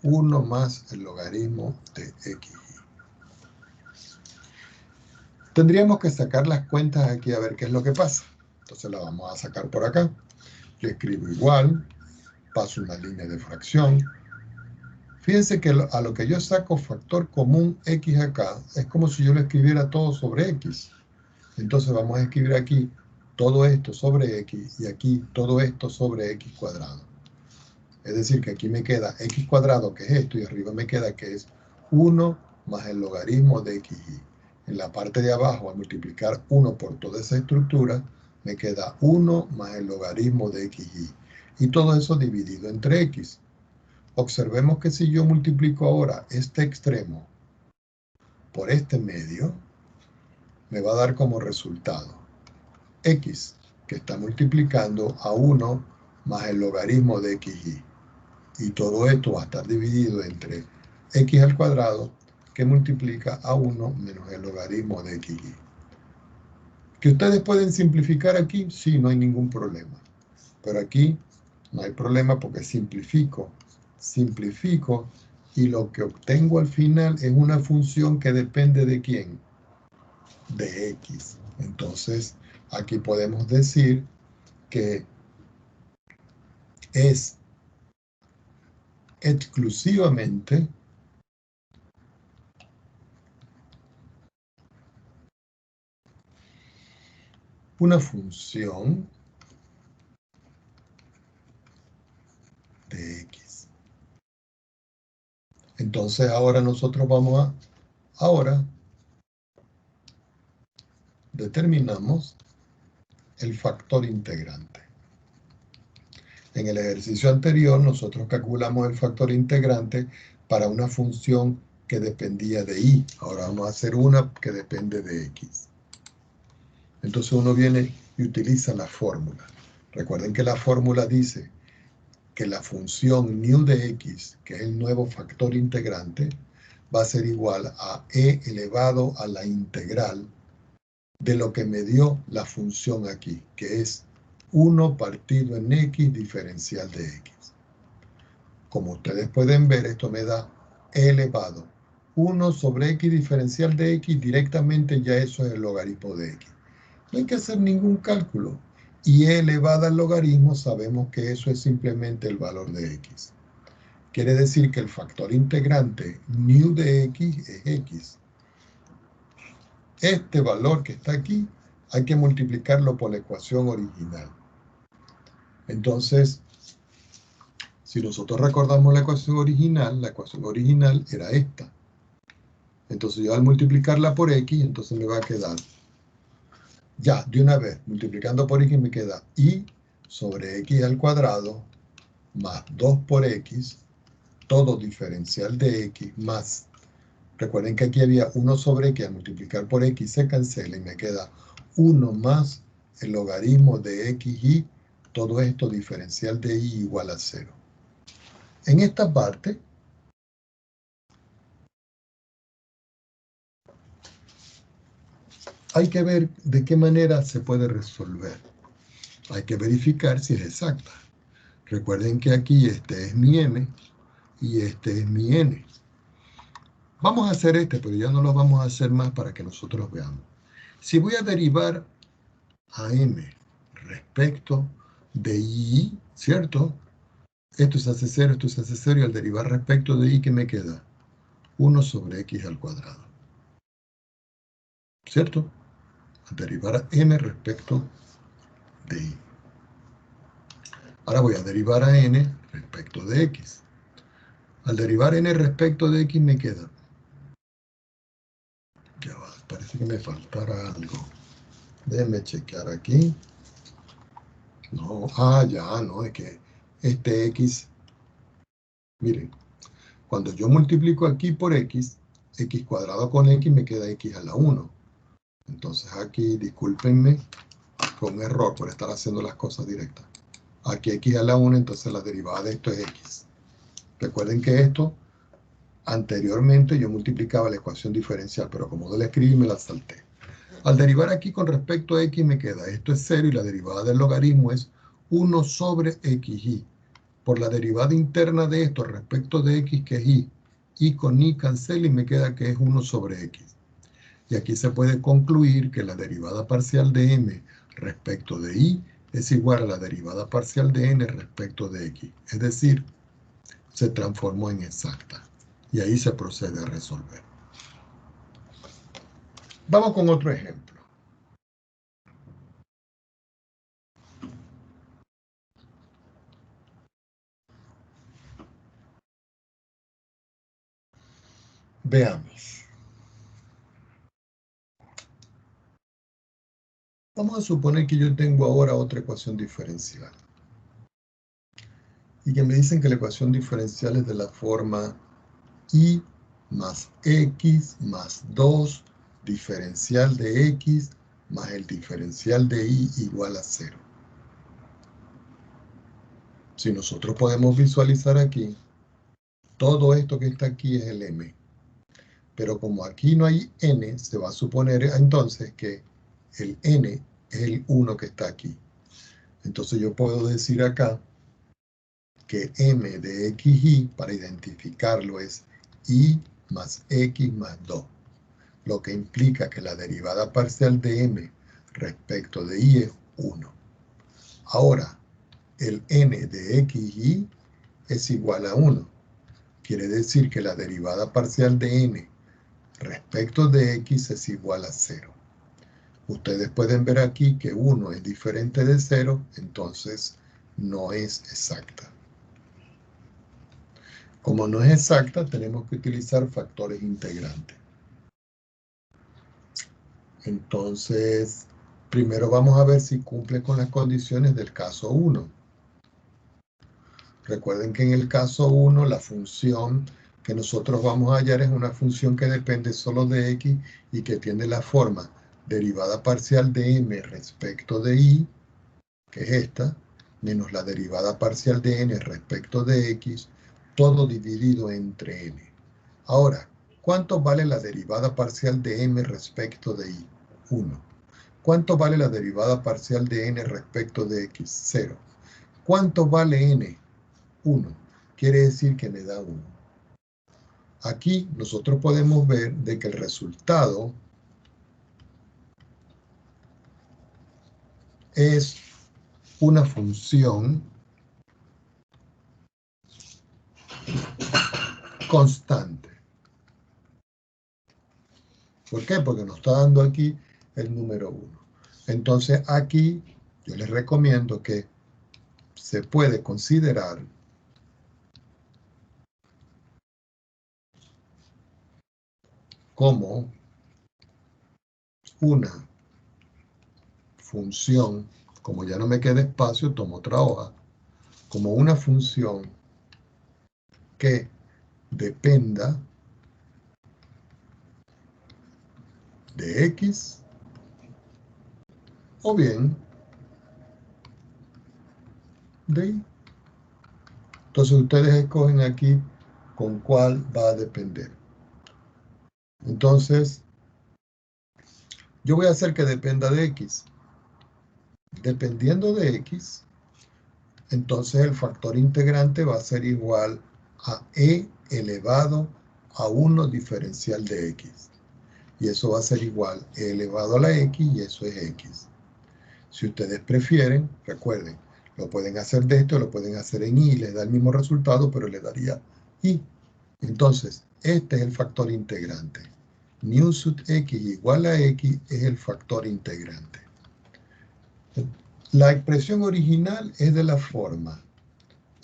Speaker 1: 1 más el logaritmo de xy. Tendríamos que sacar las cuentas aquí a ver qué es lo que pasa. Entonces la vamos a sacar por acá. Yo escribo igual, paso una línea de fracción. Fíjense que a lo que yo saco factor común x acá, es como si yo lo escribiera todo sobre x. Entonces vamos a escribir aquí todo esto sobre x y aquí todo esto sobre x cuadrado. Es decir, que aquí me queda x cuadrado, que es esto, y arriba me queda que es 1 más el logaritmo de xy. En la parte de abajo, al multiplicar 1 por toda esa estructura, me queda 1 más el logaritmo de xy. Y todo eso dividido entre x. Observemos que si yo multiplico ahora este extremo por este medio, me va a dar como resultado x, que está multiplicando a 1 más el logaritmo de xy. Y todo esto va a estar dividido entre x al cuadrado, que multiplica a 1 menos el logaritmo de xy. ¿Que ustedes pueden simplificar aquí? Sí, no hay ningún problema. Pero aquí no hay problema porque simplifico, y lo que obtengo al final es una función que depende ¿de quién? De x. Entonces, aquí podemos decir que es exclusivamente una función de x. Entonces ahora nosotros vamos ahora determinamos el factor integrante. En el ejercicio anterior nosotros calculamos el factor integrante para una función que dependía de y. Ahora vamos a hacer una que depende de x. Entonces uno viene y utiliza la fórmula. Recuerden que la fórmula dice que la función nu de x, que es el nuevo factor integrante, va a ser igual a e elevado a la integral de lo que me dio la función aquí, que es 1 partido en x diferencial de x. Como ustedes pueden ver, esto me da e elevado 1 sobre x diferencial de x, directamente ya eso es el logaritmo de x. No hay que hacer ningún cálculo. Y e elevada al logaritmo, sabemos que eso es simplemente el valor de x. Quiere decir que el factor integrante nu de x es x. Este valor que está aquí hay que multiplicarlo por la ecuación original. Entonces, si nosotros recordamos la ecuación original era esta. Entonces yo al multiplicarla por x, entonces me va a quedar, ya, de una vez, multiplicando por x me queda y sobre x al cuadrado más 2 por x, todo diferencial de x más. Recuerden que aquí había 1 sobre x, al multiplicar por x se cancela y me queda 1 más el logaritmo de xy, todo esto diferencial de y igual a 0. En esta parte, hay que ver de qué manera se puede resolver. Hay que verificar si es exacta. Recuerden que aquí este es mi m y este es mi n. Vamos a hacer este, pero ya no lo vamos a hacer más para que nosotros veamos. Si voy a derivar a m respecto de y, ¿cierto? Esto se hace 0, esto se hace 0, y al derivar respecto de y, ¿qué me queda? 1 sobre x al cuadrado. ¿Cierto? Al derivar a m respecto de y. Ahora voy a derivar a n respecto de x. Al derivar n respecto de x me queda. Ya va, parece que me faltara algo. Déjenme chequear aquí. No, ya, no, es que este x, miren, cuando yo multiplico aquí por x, x cuadrado con x me queda x a la 1. Entonces aquí, discúlpenme, fue un error por estar haciendo las cosas directas. Aquí x a la 1, entonces la derivada de esto es x. Recuerden que esto, anteriormente yo multiplicaba la ecuación diferencial, pero como no la escribí me la salté. Al derivar aquí con respecto a x me queda, esto es 0 y la derivada del logaritmo es 1 sobre xy. Por la derivada interna de esto respecto de x, que es y con y cancela y me queda que es 1 sobre x. Y aquí se puede concluir que la derivada parcial de m respecto de y es igual a la derivada parcial de n respecto de x. Es decir, se transformó en exacta. Y ahí se procede a resolver. Vamos con otro ejemplo. Veamos. Vamos a suponer que yo tengo ahora otra ecuación diferencial. Y que me dicen que la ecuación diferencial es de la forma y más x más 2 diferencial de x más el diferencial de y igual a 0. Si nosotros podemos visualizar aquí, todo esto que está aquí es el m. Pero como aquí no hay n, se va a suponer entonces que el n es el 1 que está aquí. Entonces yo puedo decir acá que m de xy, para identificarlo, es y más x más 2. Lo que implica que la derivada parcial de m respecto de y es 1. Ahora, el n de xy es igual a 1. Quiere decir que la derivada parcial de n respecto de x es igual a 0. Ustedes pueden ver aquí que 1 es diferente de 0, entonces no es exacta. Como no es exacta, tenemos que utilizar factores integrantes. Entonces, Primero vamos a ver si cumple con las condiciones del caso 1. Recuerden que en el caso 1 la función que nosotros vamos a hallar es una función que depende solo de x y que tiene la forma derivada parcial de m respecto de y, que es esta, menos la derivada parcial de n respecto de x, todo dividido entre n. Ahora, ¿cuánto vale la derivada parcial de m respecto de y? 1. ¿Cuánto vale la derivada parcial de n respecto de x? 0. ¿Cuánto vale n? 1. Quiere decir que me da 1. Aquí nosotros podemos ver de que el resultado es una función constante. ¿Por qué? Porque nos está dando aquí el número 1. Entonces aquí yo les recomiendo que se puede considerar como una función, como ya no me queda espacio, tomo otra hoja, como una función que dependa de x o bien de y. Entonces ustedes escogen aquí con cuál va a depender. Entonces, yo voy a hacer que dependa de x. Dependiendo de x, entonces el factor integrante va a ser igual a e elevado a 1 diferencial de x. Y eso va a ser igual a e elevado a la x y eso es x. Si ustedes prefieren, recuerden, lo pueden hacer de esto, lo pueden hacer en y, les da el mismo resultado, pero le daría y. Entonces, este es el factor integrante. Nu sub x igual a x es el factor integrante. La expresión original es de la forma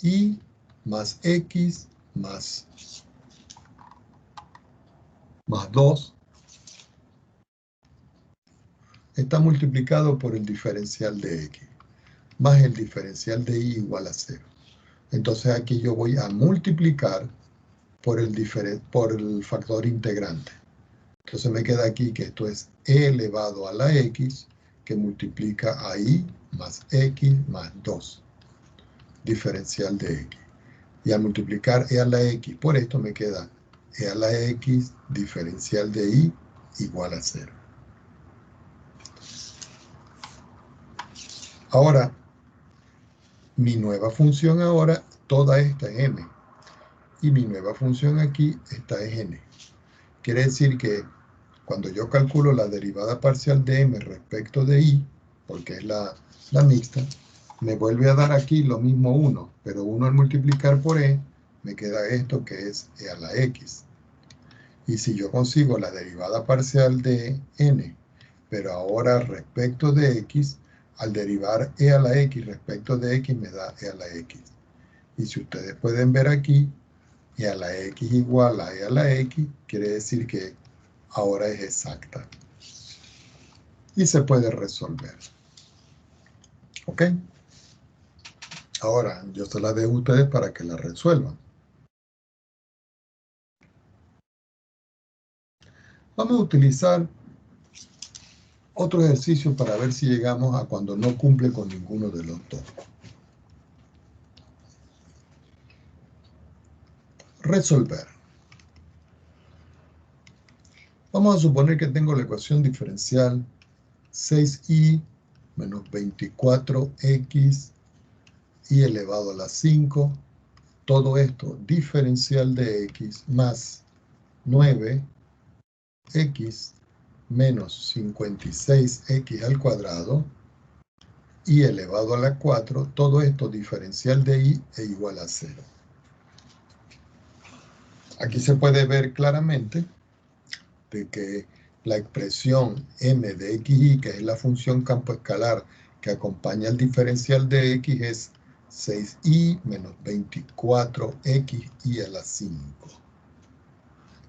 Speaker 1: y más x más 2 está multiplicado por el diferencial de x, más el diferencial de y igual a 0. Entonces aquí yo voy a multiplicar por el factor integrante. Entonces me queda aquí que esto es e elevado a la x, que multiplica a y más x más 2, diferencial de x. Y al multiplicar e a la x por esto me queda e a la x diferencial de y igual a 0. Ahora, mi nueva función ahora, toda esta es m. Y mi nueva función aquí, esta es n. Quiere decir que cuando yo calculo la derivada parcial de m respecto de y, porque es la mixta, me vuelve a dar aquí lo mismo 1, pero 1 al multiplicar por e, me queda esto que es e a la x. Y si yo consigo la derivada parcial de n, pero ahora respecto de x, al derivar e a la x respecto de x me da e a la x. Y si ustedes pueden ver aquí, e a la x igual a e a la x, quiere decir que ahora es exacta. Y se puede resolver. ¿Ok? Ahora, yo se la dejo a ustedes para que la resuelvan. Vamos a utilizar otro ejercicio para ver si llegamos a cuando no cumple con ninguno de los dos. Resolver. Vamos a suponer que tengo la ecuación diferencial 6y menos 24x y elevado a la 5. Todo esto diferencial de x más 9x menos 56x al cuadrado y elevado a la 4, todo esto diferencial de y e igual a 0. Aquí se puede ver claramente de que la expresión m de xy, que es la función campo escalar que acompaña el diferencial de x, es 6y menos 24x a la 5.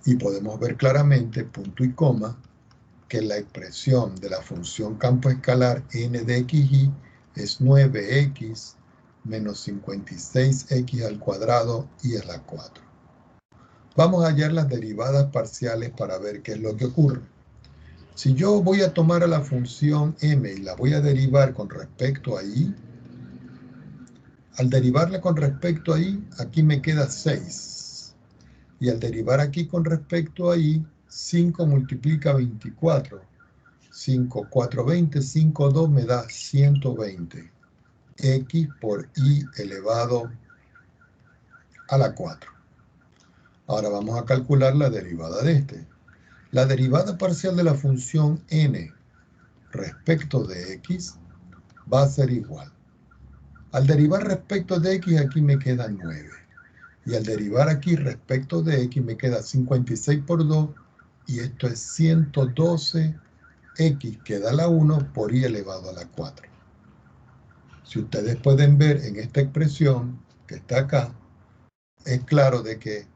Speaker 1: Y podemos ver claramente, punto y coma, que la expresión de la función campo escalar n de xy es 9x menos 56x al cuadrado y a la 4. Vamos a hallar las derivadas parciales para ver qué es lo que ocurre. Si yo voy a tomar a la función m y la voy a derivar con respecto a y, al derivarla con respecto a y, aquí me queda 6. Y al derivar aquí con respecto a y, 5 multiplica 24. 5, 4, 20, 5, 2 me da 120. X por y elevado a la 4. Ahora vamos a calcular la derivada de este. La derivada parcial de la función n respecto de x va a ser igual. Al derivar respecto de x, aquí me queda 9. Y al derivar aquí respecto de x, me queda 56 por 2, y esto es 112, x queda la 1 por y elevado a la 4. Si ustedes pueden ver en esta expresión que está acá, es claro de que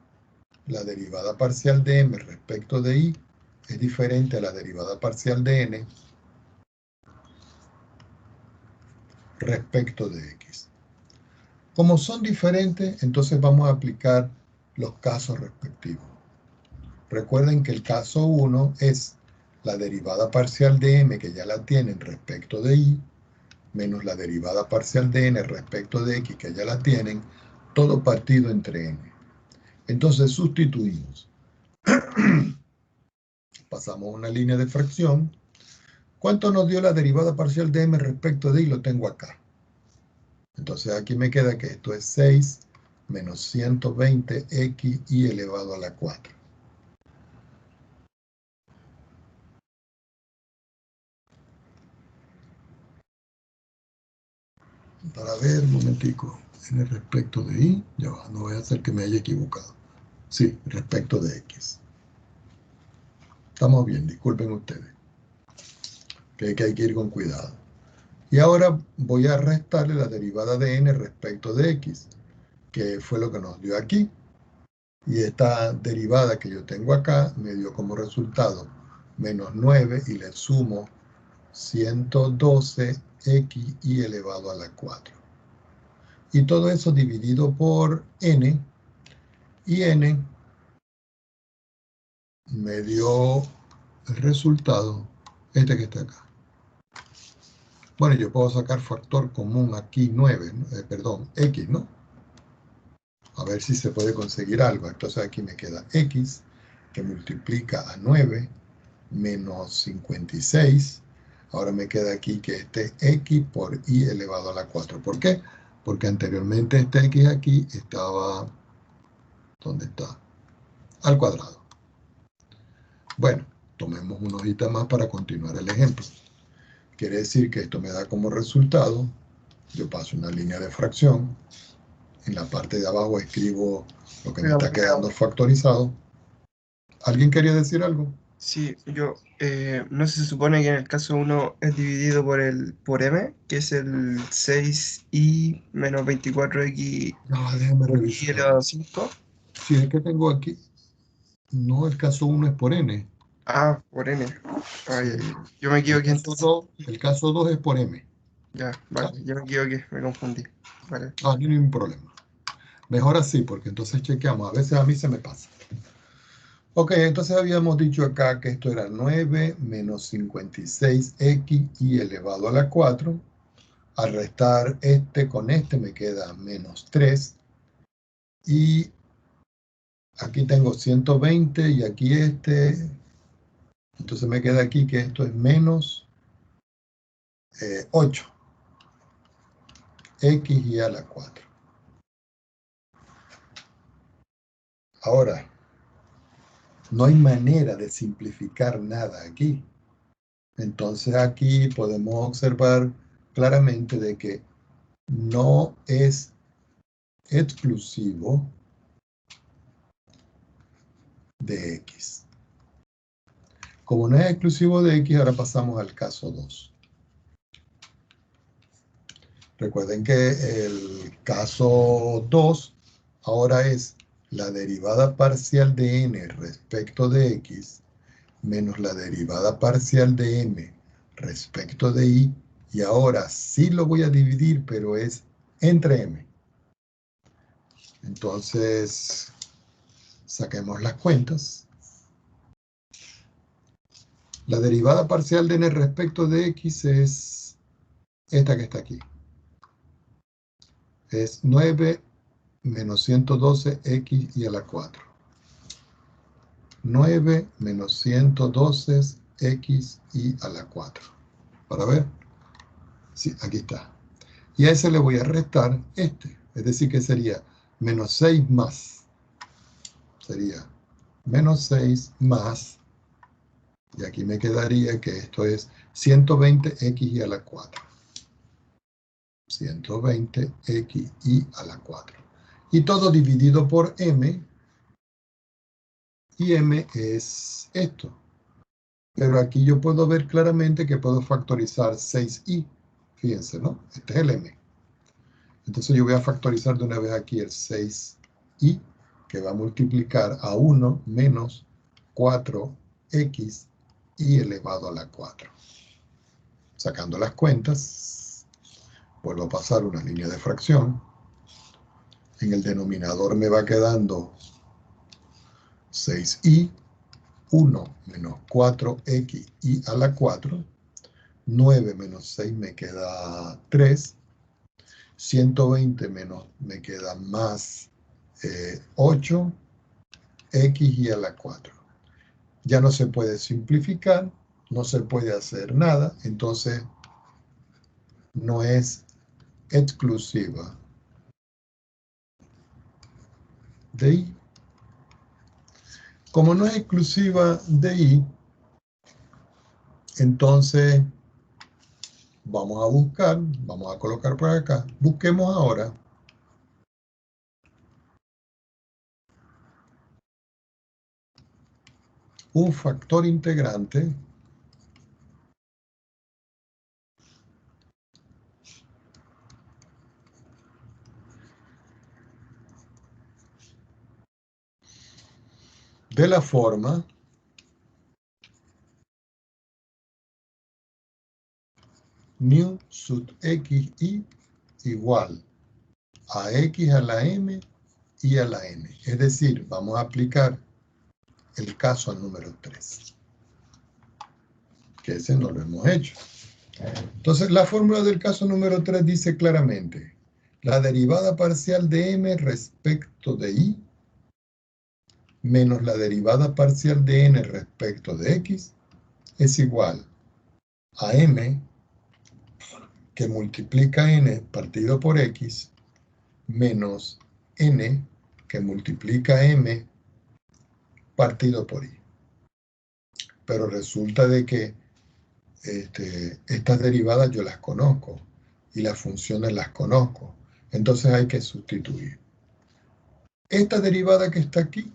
Speaker 1: la derivada parcial de m respecto de y es diferente a la derivada parcial de n respecto de x. Como son diferentes, entonces vamos a aplicar los casos respectivos. Recuerden que el caso 1 es la derivada parcial de m, que ya la tienen respecto de y, menos la derivada parcial de n respecto de x, que ya la tienen, todo partido entre n. Entonces sustituimos. Pasamos una línea de fracción. ¿Cuánto nos dio la derivada parcial de m respecto de y? Lo tengo acá. Entonces aquí me queda que esto es 6 menos 120x y elevado a la 4. Para ver, un momentico, en el respecto de y, ya va, no voy a hacer que me haya equivocado. Sí, respecto de x. Estamos bien, disculpen ustedes, que hay que ir con cuidado. Y ahora voy a restarle la derivada de n respecto de x, que fue lo que nos dio aquí. Y esta derivada que yo tengo acá me dio como resultado menos 9 y le sumo 112x y elevado a la 4. Y todo eso dividido por n, y n me dio el resultado, este que está acá. Bueno, yo puedo sacar factor común aquí 9, perdón, x, ¿no? A ver si se puede conseguir algo. Entonces aquí me queda x, que multiplica a 9, menos 56. Ahora me queda aquí que este x por y elevado a la 4. ¿Por qué? Porque anteriormente este x aquí estaba, ¿dónde está? Al cuadrado. Bueno, tomemos una hojita más para continuar el ejemplo. Quiere decir que esto me da como resultado, yo paso una línea de fracción, en la parte de abajo escribo lo que me está quedando factorizado. ¿Alguien quería decir algo?
Speaker 2: Sí, no se supone que en el caso 1 es dividido por m, que es el 6y menos 24x
Speaker 1: No, déjame
Speaker 2: por y
Speaker 1: revisar.
Speaker 2: elevado a 5.
Speaker 1: Si es que tengo aquí, no, el caso 1 es por n.
Speaker 2: Ah, por n. Ay,
Speaker 1: Sí.
Speaker 2: yo me
Speaker 1: El
Speaker 2: equivoqué
Speaker 1: caso
Speaker 2: entonces.
Speaker 1: 2, el caso 2 es por m.
Speaker 2: Ya,
Speaker 1: ¿Ya?
Speaker 2: vale, yo me equivoqué, me confundí. Vale.
Speaker 1: Ah, no hay ningún problema. Mejor así, porque entonces chequeamos. A veces a mí se me pasa. Ok, entonces habíamos dicho acá que esto era 9 menos 56x y elevado a la 4. Al restar este con este me queda menos 3. Y aquí tengo 120 y aquí este. Entonces me queda aquí que esto es menos 8. X y a la 4. Ahora, no hay manera de simplificar nada aquí. Entonces aquí podemos observar claramente de que no es exclusivo de X. Como no es exclusivo de X, ahora pasamos al caso 2. Recuerden que el caso 2 ahora es la derivada parcial de n respecto de X menos la derivada parcial de m respecto de y. Y ahora sí lo voy a dividir, pero es entre m. Entonces, saquemos las cuentas. La derivada parcial de n respecto de x es esta que está aquí. Es 9 menos 112x y a la 4. 9 menos 112x y a la 4. ¿Para ver? Sí, aquí está. Y a ese le voy a restar este. Es decir, que sería menos 6 más. Sería menos 6 más. Y aquí me quedaría que esto es 120x y a la 4. 120x y a la 4. Y todo dividido por m. Y m es esto. Pero aquí yo puedo ver claramente que puedo factorizar 6i. Fíjense, ¿no? Este es el m. Entonces yo voy a factorizar de una vez aquí el 6i, que va a multiplicar a 1 menos 4x y elevado a la 4. Sacando las cuentas, vuelvo a pasar una línea de fracción. En el denominador me va quedando 6i, 1 menos 4x y a la 4. 9 menos 6 me queda 3. 120 menos me queda más 8, x y a la 4. Ya no se puede simplificar, no se puede hacer nada, entonces no es exclusiva de y. Como no es exclusiva de y, entonces vamos a buscar, vamos a colocar por acá, busquemos ahora un factor integrante de la forma nu sub xi igual a x a la m y a la n. Es decir, vamos a aplicar el caso al número 3. Que ese no lo hemos hecho. Entonces, la fórmula del caso número 3 dice claramente, la derivada parcial de m respecto de y menos la derivada parcial de n respecto de x es igual a m que multiplica n partido por x menos n que multiplica m partido por y. Pero resulta de que estas derivadas yo las conozco y las funciones las conozco. Entonces hay que sustituir. Esta derivada que está aquí,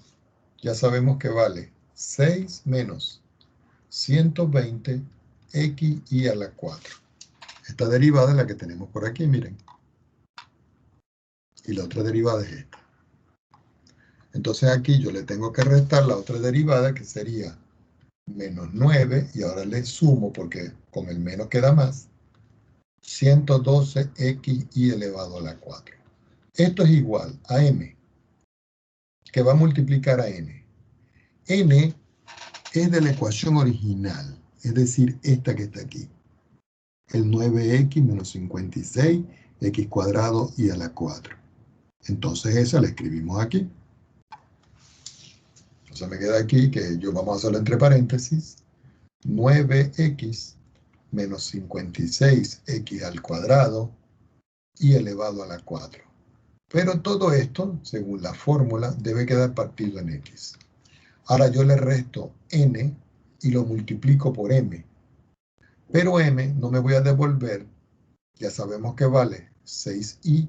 Speaker 1: ya sabemos que vale 6 menos 120 x y a la 4. Esta derivada es la que tenemos por aquí, miren. Y la otra derivada es esta. Entonces aquí yo le tengo que restar la otra derivada que sería menos 9, y ahora le sumo porque con el menos queda más, 112x y elevado a la 4. Esto es igual a m, que va a multiplicar a n. N es de la ecuación original, es decir, esta que está aquí. El 9x menos 56, x cuadrado y a la 4. Entonces esa la escribimos aquí. Entonces me queda aquí que yo vamos a hacerlo entre paréntesis. 9x menos 56x al cuadrado y elevado a la 4. Pero todo esto, según la fórmula, debe quedar partido en x. Ahora yo le resto n y lo multiplico por m. Pero m no me voy a devolver, ya sabemos que vale 6i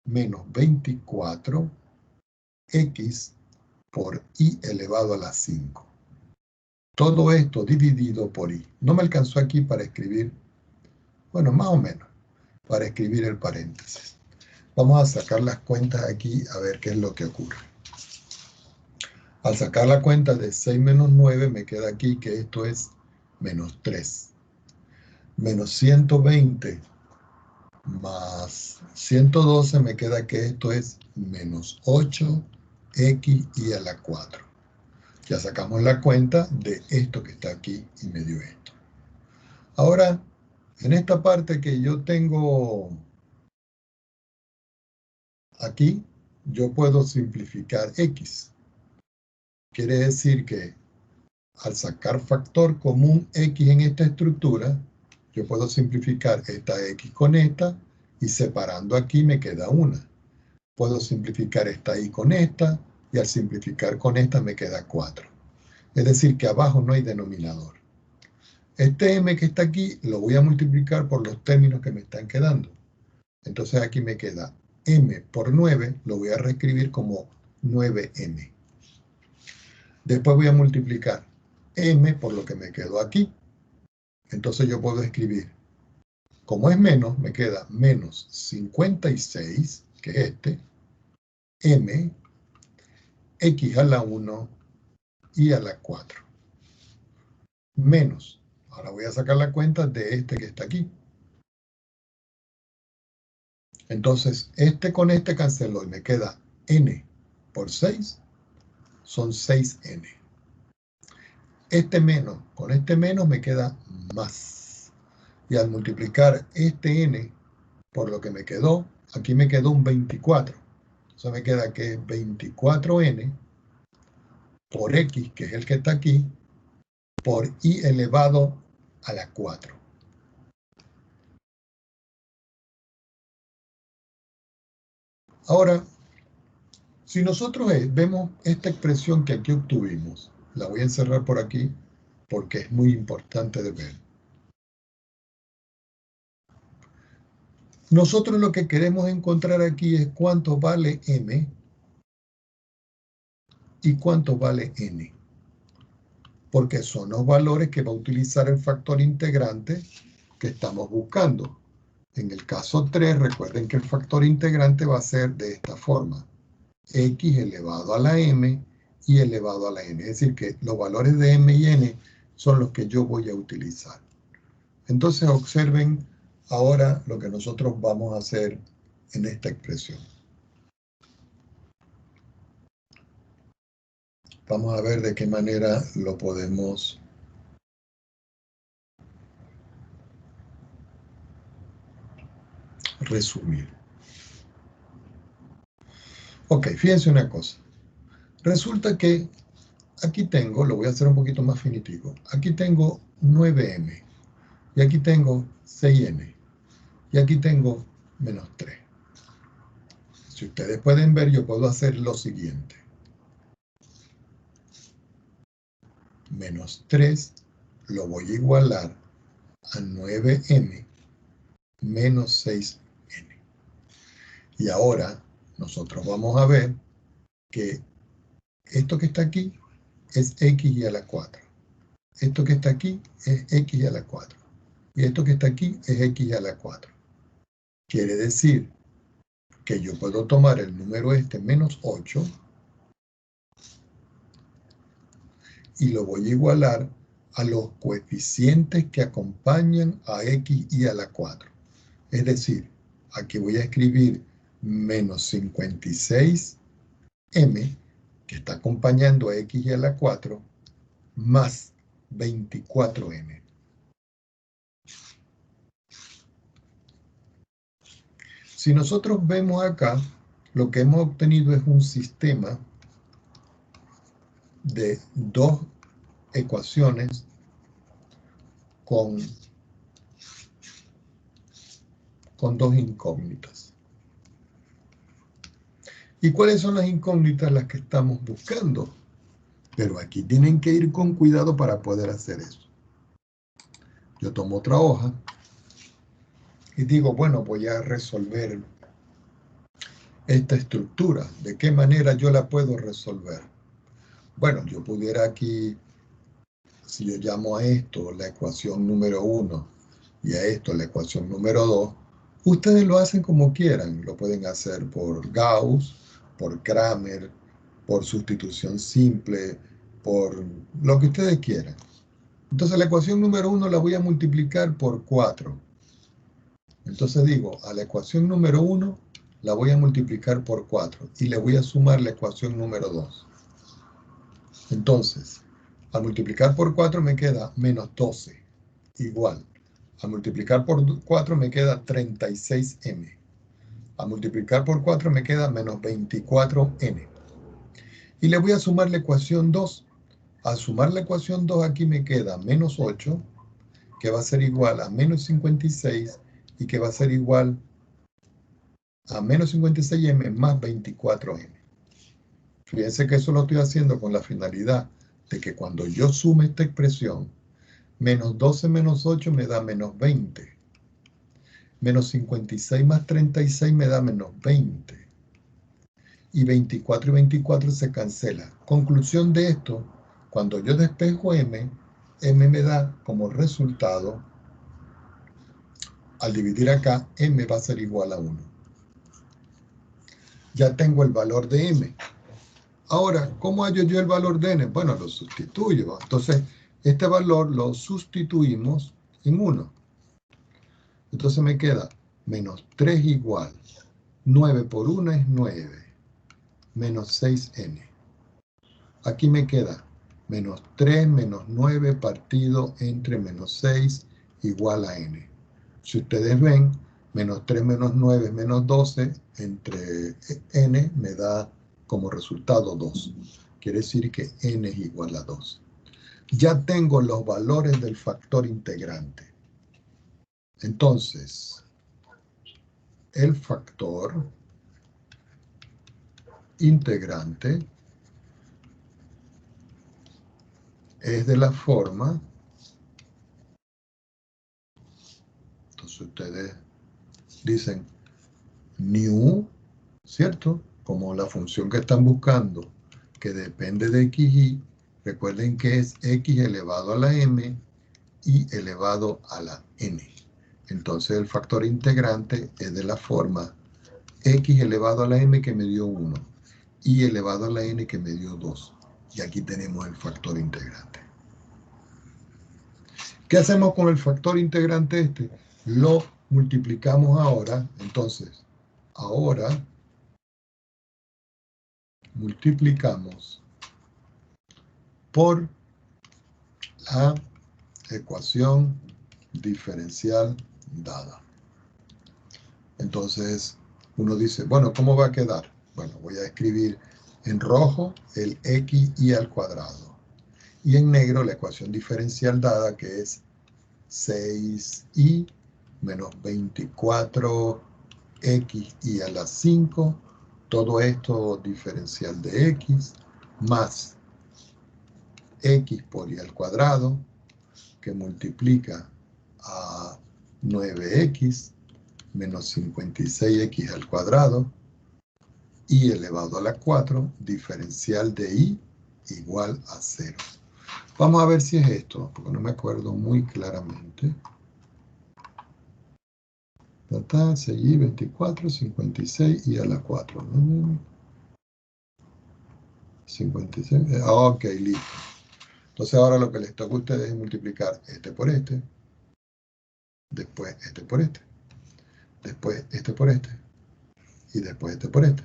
Speaker 1: menos 24x por i elevado a la 5. Todo esto dividido por i. No me alcanzó aquí para escribir, bueno, más o menos, para escribir el paréntesis. Vamos a sacar las cuentas aquí a ver qué es lo que ocurre. Al sacar la cuenta de 6 menos 9, me queda aquí que esto es menos 3. Menos 120 más 112 me queda que esto es menos 8x a la 4. Ya sacamos la cuenta de esto que está aquí y me dio esto. Ahora, en esta parte que yo tengo aquí, yo puedo simplificar x. Quiere decir que al sacar factor común x en esta estructura, yo puedo simplificar esta x con esta y separando aquí me queda una. Puedo simplificar esta y con esta y al simplificar con esta me queda 4. Es decir, que abajo no hay denominador. Este m que está aquí lo voy a multiplicar por los términos que me están quedando. Entonces aquí me queda m por 9, lo voy a reescribir como 9m. Después voy a multiplicar m por lo que me quedó aquí. Entonces yo puedo escribir, como es menos, me queda menos 56, que es este, m, x a la 1 y a la 4. Menos, ahora voy a sacar la cuenta de este que está aquí. Entonces, este con este canceló y me queda n por 6, son 6n. Este menos con este menos me queda más. Y al multiplicar este n por lo que me quedó, aquí me quedó un 24. Entonces me queda que es 24n por x, que es el que está aquí, por y elevado a la 4. Ahora, si nosotros vemos esta expresión que aquí obtuvimos, la voy a encerrar por aquí porque es muy importante de ver. Nosotros lo que queremos encontrar aquí es cuánto vale m y cuánto vale n, porque son los valores que va a utilizar el factor integrante que estamos buscando. En el caso 3, recuerden que el factor integrante va a ser de esta forma: x elevado a la m y elevado a la n. Es decir, que los valores de m y n son los que yo voy a utilizar. Entonces observen ahora lo que nosotros vamos a hacer en esta expresión. Vamos a ver de qué manera lo podemos resumir. Ok, fíjense una cosa. Resulta que aquí tengo, lo voy a hacer un poquito más finitivo, aquí tengo 9m, y aquí tengo 6n, y aquí tengo menos 3. Si ustedes pueden ver, yo puedo hacer lo siguiente. Menos 3 lo voy a igualar a 9m menos 6n. Y ahora nosotros vamos a ver que esto que está aquí es x a la 4. Esto que está aquí es x a la 4. Y esto que está aquí es x a la 4. Quiere decir que yo puedo tomar el número este menos 8 y lo voy a igualar a los coeficientes que acompañan a x y a la 4. Es decir, aquí voy a escribir menos 56m, que está acompañando a x y a la 4, más 24n. Si nosotros vemos acá, lo que hemos obtenido es un sistema de dos ecuaciones con dos incógnitas. ¿Y cuáles son las incógnitas las que estamos buscando? Pero aquí tienen que ir con cuidado para poder hacer eso. Yo tomo otra hoja y digo, bueno, voy a resolver esta estructura. ¿De qué manera yo la puedo resolver? Bueno, yo pudiera aquí, si yo llamo a esto la ecuación número 1 y a esto la ecuación número 2, ustedes lo hacen como quieran. Lo pueden hacer por Gauss, por Kramer, por sustitución simple, por lo que ustedes quieran. Entonces la ecuación número 1 la voy a multiplicar por 4. Entonces digo, a la ecuación número 1 la voy a multiplicar por 4 y le voy a sumar la ecuación número 2. Entonces, al multiplicar por 4 me queda menos 12, igual. Al multiplicar por 4 me queda 36m. Al multiplicar por 4 me queda menos 24n. Y le voy a sumar la ecuación 2. Al sumar la ecuación 2 aquí me queda menos 8, que va a ser igual a menos 56 y que va a ser igual a menos 56m más 24m. Fíjense que eso lo estoy haciendo con la finalidad de que cuando yo sume esta expresión, menos 12 menos 8 me da menos 20. Menos 56 más 36 me da menos 20. Y 24 y 24 se cancela. Conclusión de esto, cuando yo despejo m, m me da como resultado, al dividir acá, m va a ser igual a 1. Ya tengo el valor de m. Ahora, ¿cómo hallo yo el valor de n? Bueno, lo sustituyo. Entonces, este valor lo sustituimos en 1. Entonces me queda menos 3 igual. 9 por 1 es 9. Menos 6n. Aquí me queda menos 3 menos 9 partido entre menos 6 igual a n. Si ustedes ven, menos 3 menos 9 es menos 12, entre n me da como resultado 2. Quiere decir que n es igual a 2. Ya tengo los valores del factor integrante. Entonces, el factor integrante es de la forma, entonces ustedes dicen new, ¿cierto? Como la función que están buscando, que depende de xy, recuerden que es x elevado a la m y elevado a la n. Entonces el factor integrante es de la forma x elevado a la m que me dio 1 y elevado a la n que me dio 2. Y aquí tenemos el factor integrante. ¿Qué hacemos con el factor integrante este? Lo multiplicamos ahora. Entonces, ahora multiplicamos por la ecuación diferencial dada. Entonces, uno dice, bueno, ¿cómo va a quedar? Bueno, voy a escribir en rojo el xy al cuadrado. Y en negro la ecuación diferencial dada, que es 6y menos 24xy a la 5, todo esto diferencial de x, más x por y al cuadrado, que multiplica a 9x menos 56x al cuadrado, y elevado a la 4, diferencial de y igual a 0. Vamos a ver si es esto, porque no me acuerdo muy claramente. Seguí 24, 56 y a la 4. 56. Ok, listo. Entonces ahora lo que les toca a ustedes es multiplicar este por este, después este por este, después este por este, y después este por este.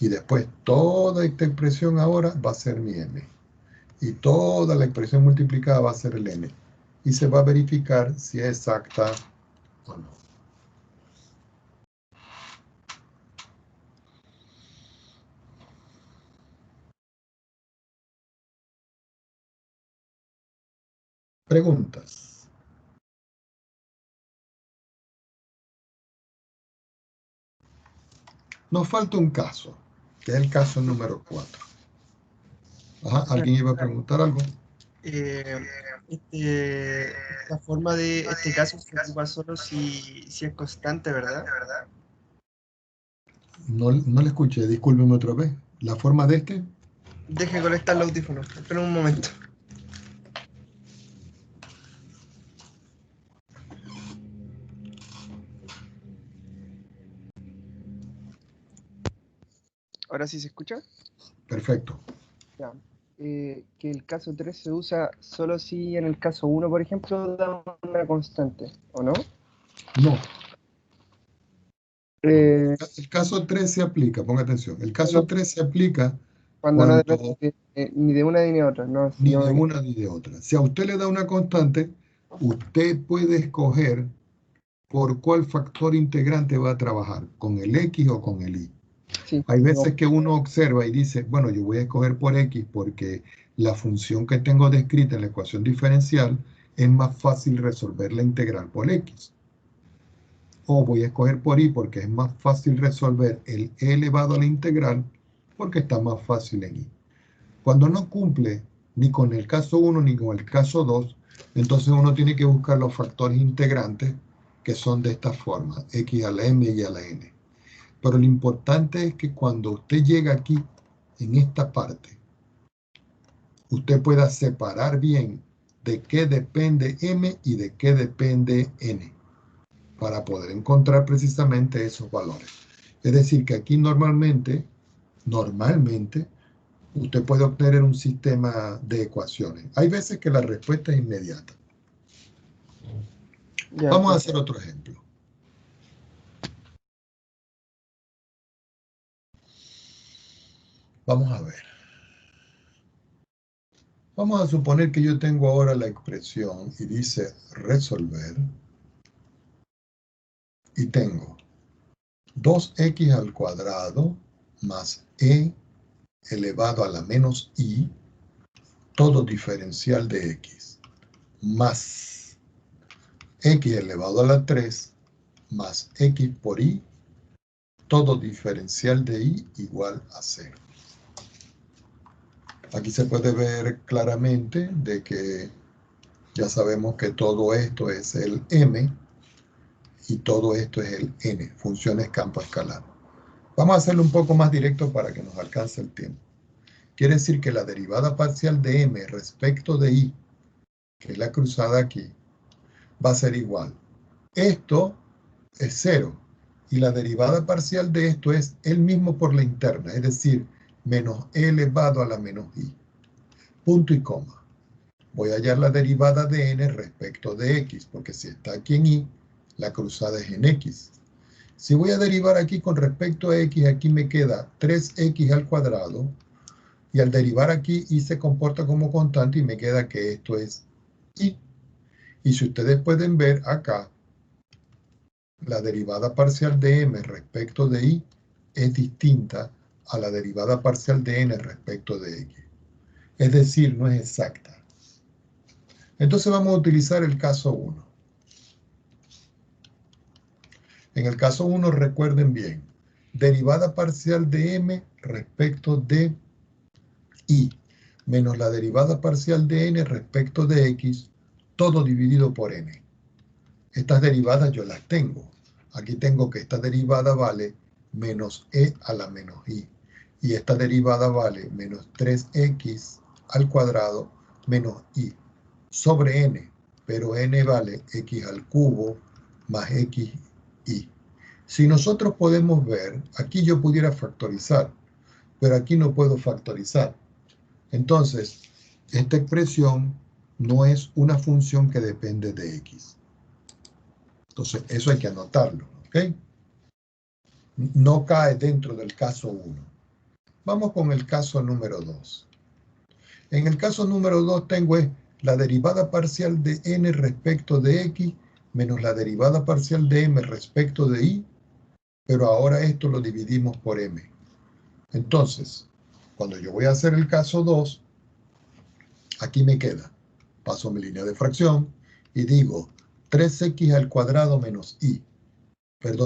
Speaker 1: Y después toda esta expresión ahora va a ser mi m. Y toda la expresión multiplicada va a ser el n. Y se va a verificar si es exacta o no. Preguntas. Nos falta un caso, que es el caso número 4. Ajá, ¿alguien iba a preguntar algo?
Speaker 2: Esta forma de este caso se ocupa solo si es constante, ¿verdad?
Speaker 1: No le escuché, discúlpeme otra vez. ¿La forma de este?
Speaker 2: Deje conectar el audífono, espera un momento. ¿Ahora sí se escucha?
Speaker 1: Perfecto.
Speaker 2: Ya. Que el caso 3 se usa solo si en el caso 1, por ejemplo, da una constante, ¿o no?
Speaker 1: No.
Speaker 2: Eh,
Speaker 1: El caso 3 se aplica, ponga atención. El caso
Speaker 2: Bueno,
Speaker 1: 3 se aplica
Speaker 2: cuando no depende
Speaker 1: cuando
Speaker 2: ni de una ni de otra, no,
Speaker 1: ni de
Speaker 2: sino que,
Speaker 1: una ni de otra. Si a usted le da una constante, usted puede escoger por cuál factor integrante va a trabajar, con el X o con el Y.
Speaker 2: sí,
Speaker 1: Hay veces que uno observa y dice, bueno, yo voy a escoger por X porque la función que tengo descrita en la ecuación diferencial es más fácil resolver la integral por X. O voy a escoger por Y porque es más fácil resolver el E elevado a la integral porque está más fácil en Y. Cuando no cumple ni con el caso 1 ni con el caso 2, entonces uno tiene que buscar los factores integrantes que son de esta forma, X a la M y a la N. Pero lo importante es que cuando usted llega aquí, en esta parte, usted pueda separar bien de qué depende M y de qué depende N, para poder encontrar precisamente esos valores. Es decir, que aquí normalmente, usted puede obtener un sistema de ecuaciones. Hay veces que la respuesta es inmediata.
Speaker 2: ya,
Speaker 1: Vamos a hacer otro ejemplo. Vamos a ver. Vamos a suponer que yo tengo ahora la expresión y dice resolver y tengo 2x al cuadrado más e elevado a la menos i, todo diferencial de x, más x elevado a la 3 más x por y, todo diferencial de y igual a 0. Aquí se puede ver claramente de que ya sabemos que todo esto es el m y todo esto es el n, funciones campo escalar. Vamos a hacerlo un poco más directo para que nos alcance el tiempo. Quiere decir que la derivada parcial de m respecto de y, que es la cruzada aquí, va a ser igual. Esto es 0 y la derivada parcial de esto es el mismo por la interna, es decir, menos e elevado a la menos i. Punto y coma. Voy a hallar la derivada de n respecto de x, porque si está aquí en y, la cruzada es en x. Si voy a derivar aquí con respecto a x, aquí me queda 3x al cuadrado, y al derivar aquí, y se comporta como constante y me queda que esto es y. Y si ustedes pueden ver acá, la derivada parcial de m respecto de y es distinta a la derivada parcial de n respecto de x. Es decir, no es exacta. Entonces vamos a utilizar el caso 1. En el caso 1, recuerden bien, derivada parcial de m respecto de y menos la derivada parcial de n respecto de x, todo dividido por n. Estas derivadas yo las tengo. Aquí tengo que esta derivada vale menos e a la menos i. Y esta derivada vale menos 3x al cuadrado menos i sobre n. Pero n vale x al cubo más xi. Si nosotros podemos ver, aquí yo pudiera factorizar, pero aquí no puedo factorizar. Entonces, esta expresión no es una función que depende de x. Entonces, eso hay que anotarlo, ¿ok? No cae dentro del caso 1. Vamos con el caso número 2. En el caso número 2 tengo la derivada parcial de n respecto de x menos la derivada parcial de m respecto de y, pero ahora esto lo dividimos por m. Entonces, cuando yo voy a hacer el caso 2, aquí me queda, paso mi línea de fracción y digo 3x al cuadrado menos i,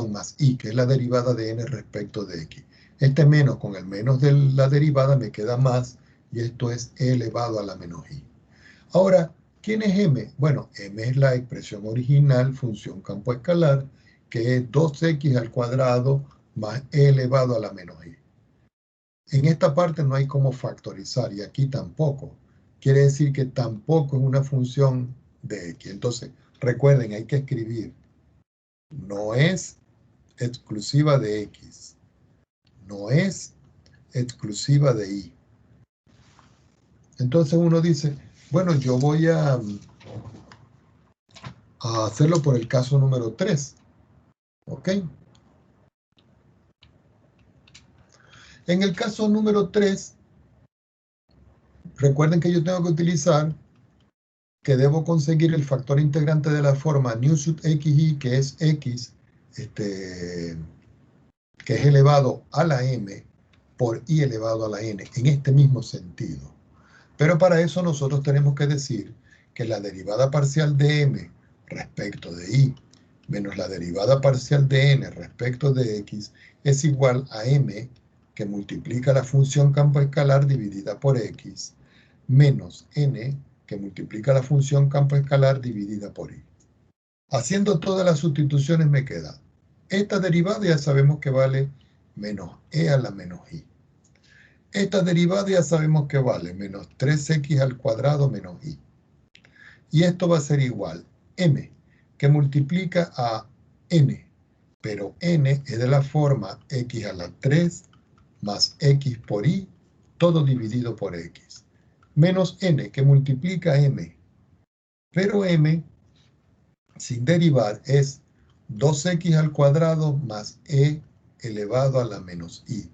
Speaker 1: más i, que es la derivada de n respecto de x. Este menos con el menos de la derivada me queda más, y esto es e elevado a la menos i. Ahora, ¿quién es m? Bueno, m es la expresión original, función campo escalar, que es 2x al cuadrado más e elevado a la menos i. En esta parte no hay cómo factorizar, y aquí tampoco. Quiere decir que tampoco es una función de x. Entonces, recuerden, hay que escribir. No es exclusiva de x. No es exclusiva de I. Entonces uno dice, bueno, yo voy a hacerlo por el caso número 3. ¿Ok? En el caso número 3, recuerden que yo tengo que utilizar que debo conseguir el factor integrante de la forma nu sub xi, que es x, que es elevado a la m por i elevado a la n, en este mismo sentido. Pero para eso nosotros tenemos que decir que la derivada parcial de m respecto de i menos la derivada parcial de n respecto de x es igual a m, que multiplica la función campo escalar dividida por x, menos n, que multiplica la función campo escalar dividida por i. Haciendo todas las sustituciones me queda esta derivada, ya sabemos que vale menos e a la menos i. Esta derivada ya sabemos que vale menos 3x al cuadrado menos i. Y esto va a ser igual m, que multiplica a n, pero n es de la forma x a la 3 más x por i, todo dividido por x, menos n, que multiplica m, pero m, sin derivar, es 2x al cuadrado más e elevado a la menos i,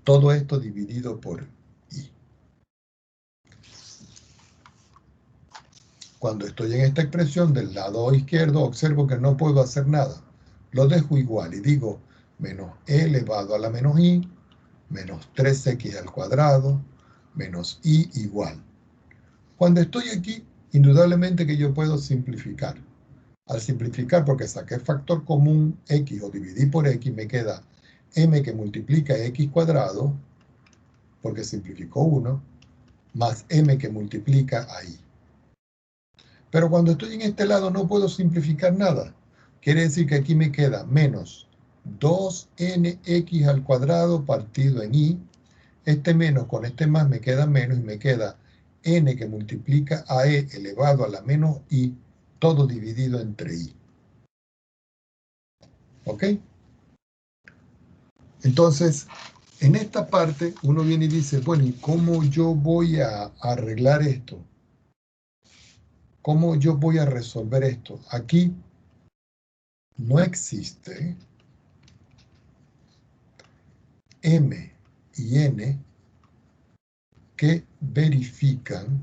Speaker 1: todo esto dividido por i. Cuando estoy en esta expresión del lado izquierdo, observo que no puedo hacer nada. Lo dejo igual y digo menos e elevado a la menos i, menos 3x al cuadrado, menos i igual. Cuando estoy aquí, indudablemente que yo puedo simplificar. Al simplificar, porque saqué factor común x o dividí por x, me queda m que multiplica x cuadrado, porque simplificó 1, más m que multiplica a i. Pero cuando estoy en este lado no puedo simplificar nada. Quiere decir que aquí me queda menos 2nx al cuadrado partido en i. Este menos con este más me queda menos y me queda n que multiplica a e elevado a la menos i, todo dividido entre i. ¿Ok? Entonces, en esta parte uno viene y dice, bueno, ¿y cómo yo voy a arreglar esto? ¿Cómo yo voy a resolver esto? Aquí no existe m y n que verifican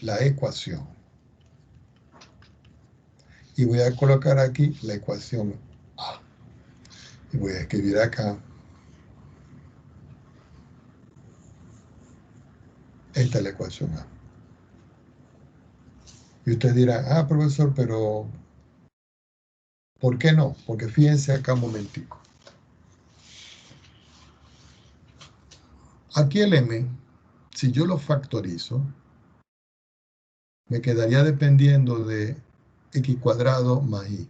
Speaker 1: la ecuación. Y voy a colocar aquí la ecuación A. Y voy a escribir acá. Esta es la ecuación A. Y usted dirá, ah, profesor, pero ¿por qué no? Porque fíjense acá un momentico. Aquí el m, si yo lo factorizo, me quedaría dependiendo de x cuadrado más y.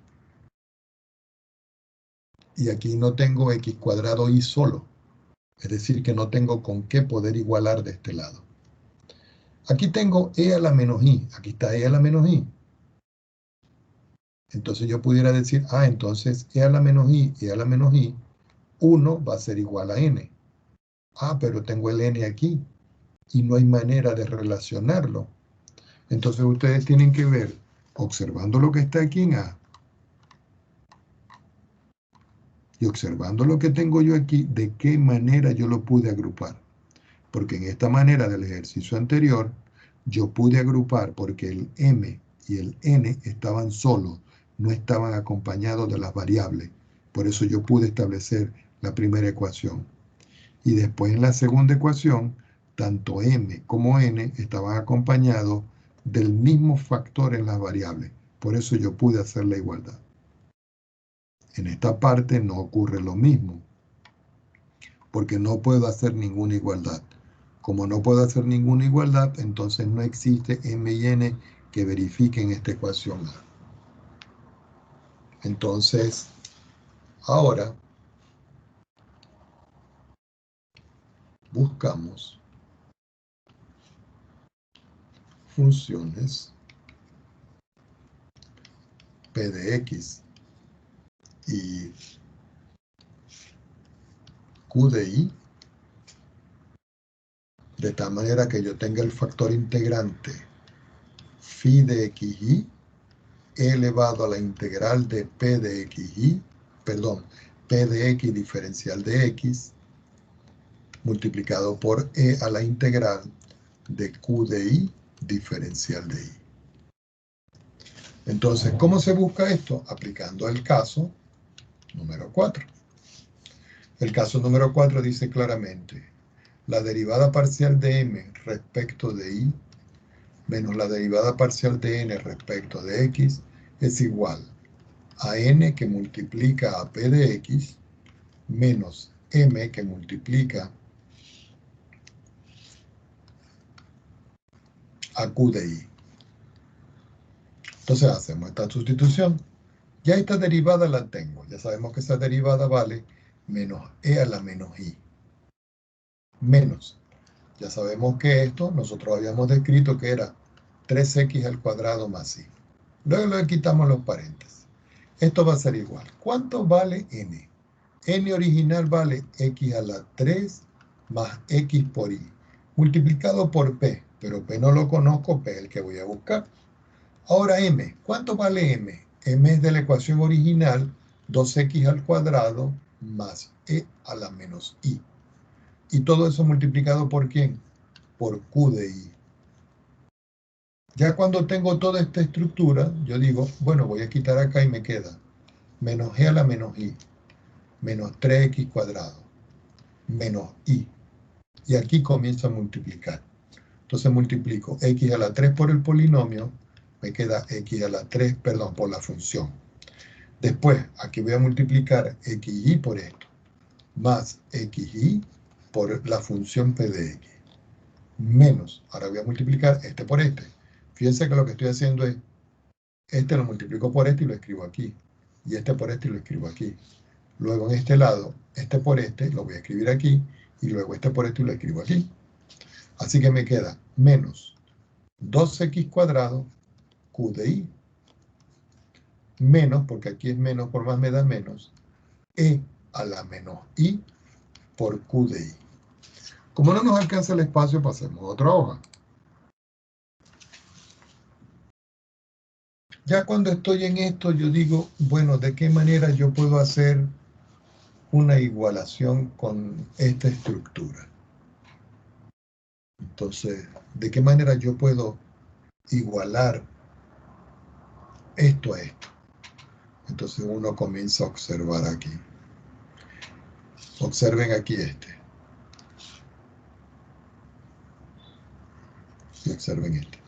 Speaker 1: Y aquí no tengo x cuadrado y solo. Es decir, que no tengo con qué poder igualar de este lado. Aquí tengo e a la menos i. Aquí está e a la menos i. Entonces yo pudiera decir, ah, entonces e a la menos i, 1 va a ser igual a n. Ah, pero tengo el n aquí y no hay manera de relacionarlo. Entonces ustedes tienen que ver, observando lo que está aquí en A y observando lo que tengo yo aquí, de qué manera yo lo pude agrupar. Porque en esta manera del ejercicio anterior, yo pude agrupar porque el m y el n estaban solos, no estaban acompañados de las variables. Por eso yo pude establecer la primera ecuación. Y después en la segunda ecuación, tanto m como n estaban acompañados del mismo factor en las variables. Por eso yo pude hacer la igualdad. En esta parte no ocurre lo mismo, porque no puedo hacer ninguna igualdad. Como no puedo hacer ninguna igualdad, entonces no existe m y n que verifiquen esta ecuación A. Entonces, ahora buscamos funciones p de x y Q de I, de tal manera que yo tenga el factor integrante phi de xy elevado a la integral de p de xy, perdón, p de x diferencial de x, multiplicado por e a la integral de q de i diferencial de i. Entonces, ¿cómo se busca esto? Aplicando el caso número 4. El caso número 4 dice claramente, la derivada parcial de m respecto de i menos la derivada parcial de n respecto de x es igual a n que multiplica a p de x menos m que multiplica a q de i. Entonces hacemos esta sustitución. Ya esta derivada la tengo. Ya sabemos que esa derivada vale menos e a la menos i. Menos. Ya sabemos que esto nosotros habíamos descrito que era 3x al cuadrado más i. Luego le quitamos los paréntesis. Esto va a ser igual. ¿Cuánto vale n? N original vale x a la 3 más x por i. Multiplicado por p. Pero p no lo conozco, p es el que voy a buscar. Ahora m. ¿Cuánto vale m? M es de la ecuación original 2x al cuadrado más e a la menos i. Y todo eso multiplicado ¿por quién? Por q de i. Ya cuando tengo toda esta estructura, yo digo, bueno, voy a quitar acá y me queda menos g a la menos i, menos 3x cuadrado, menos i. Y aquí comienzo a multiplicar. Entonces multiplico x a la 3 por el polinomio, me queda x a la 3, perdón, por la función. Después, aquí voy a multiplicar xy por esto, más xy por la función p de x, menos, ahora voy a multiplicar este por este. Fíjense que lo que estoy haciendo es, este lo multiplico por este y lo escribo aquí, y este por este y lo escribo aquí. Luego en este lado, este por este, lo voy a escribir aquí, y luego este por este y lo escribo aquí. Así que me queda menos 2x cuadrado q de i, menos, porque aquí es menos, por más me da menos, e a la menos i por q de i. Como no nos alcanza el espacio, pasemos a otra hoja. Ya cuando estoy en esto, yo digo, bueno, ¿de qué manera yo puedo hacer una igualación con esta estructura? Entonces, ¿de qué manera yo puedo igualar esto a esto? Entonces uno comienza a observar aquí. Observen aquí este. Y observen este.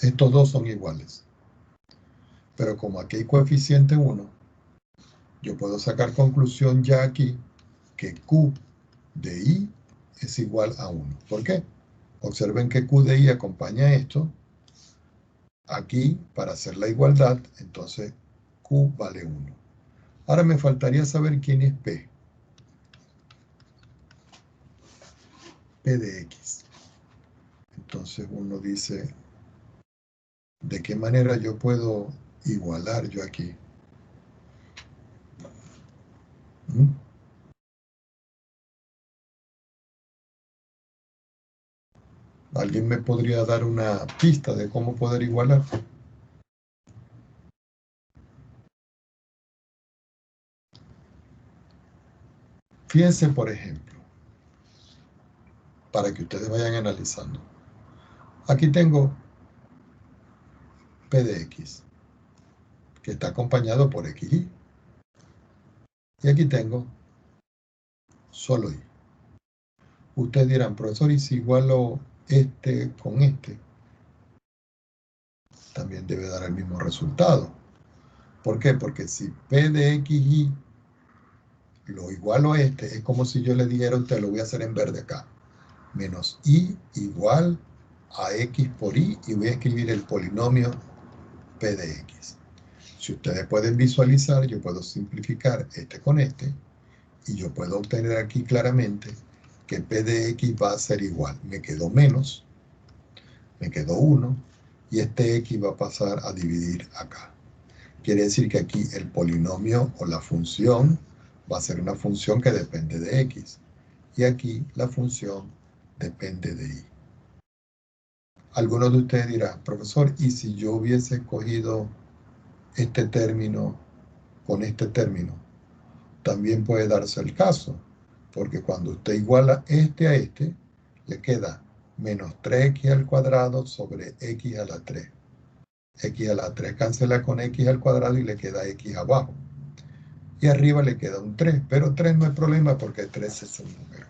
Speaker 1: Estos dos son iguales. Pero como aquí hay coeficiente 1, yo puedo sacar conclusión ya aquí que Q de I es igual a 1. ¿Por qué? Observen que Q de I acompaña esto. Aquí, para hacer la igualdad, entonces Q vale 1. Ahora me faltaría saber quién es P. P de X. Entonces uno dice, ¿de qué manera yo puedo igualar yo aquí? ¿Alguien me podría dar una pista de cómo poder igualar? Fíjense, por ejemplo, para que ustedes vayan analizando. Aquí tengo P de X, que está acompañado por XY. Y aquí tengo solo Y. Ustedes dirán, profesor, ¿y si igualo este con este? También debe dar el mismo resultado. ¿Por qué? Porque si P de XY lo igualo a este, es como si yo le dijera a usted, lo voy a hacer en verde acá. Menos Y igual a X por Y, y voy a escribir el polinomio P de X. Si ustedes pueden visualizar, yo puedo simplificar este con este, y yo puedo obtener aquí claramente que P de X va a ser igual. Me quedó menos, me quedó 1, y este X va a pasar a dividir acá. Quiere decir que aquí el polinomio o la función va a ser una función que depende de x. Y aquí la función depende de y. Algunos de ustedes dirán, profesor, ¿y si yo hubiese escogido este término con este término? También puede darse el caso, porque cuando usted iguala este a este, le queda menos 3x al cuadrado sobre x a la 3. X a la 3 cancela con x al cuadrado y le queda x abajo. Y arriba le queda un 3, pero 3 no es problema porque 3 es un número.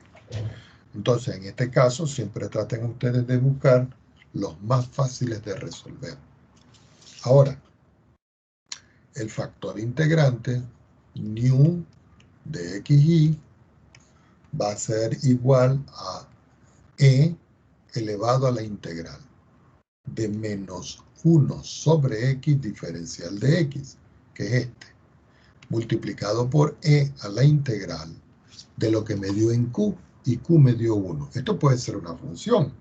Speaker 1: Entonces, en este caso, siempre traten ustedes de buscar los más fáciles de resolver. Ahora, el factor integrante, nu de xy, va a ser igual a e elevado a la integral de menos 1 sobre x diferencial de x, que es este, multiplicado por e a la integral de lo que me dio en q, y q me dio 1. Esto puede ser una función.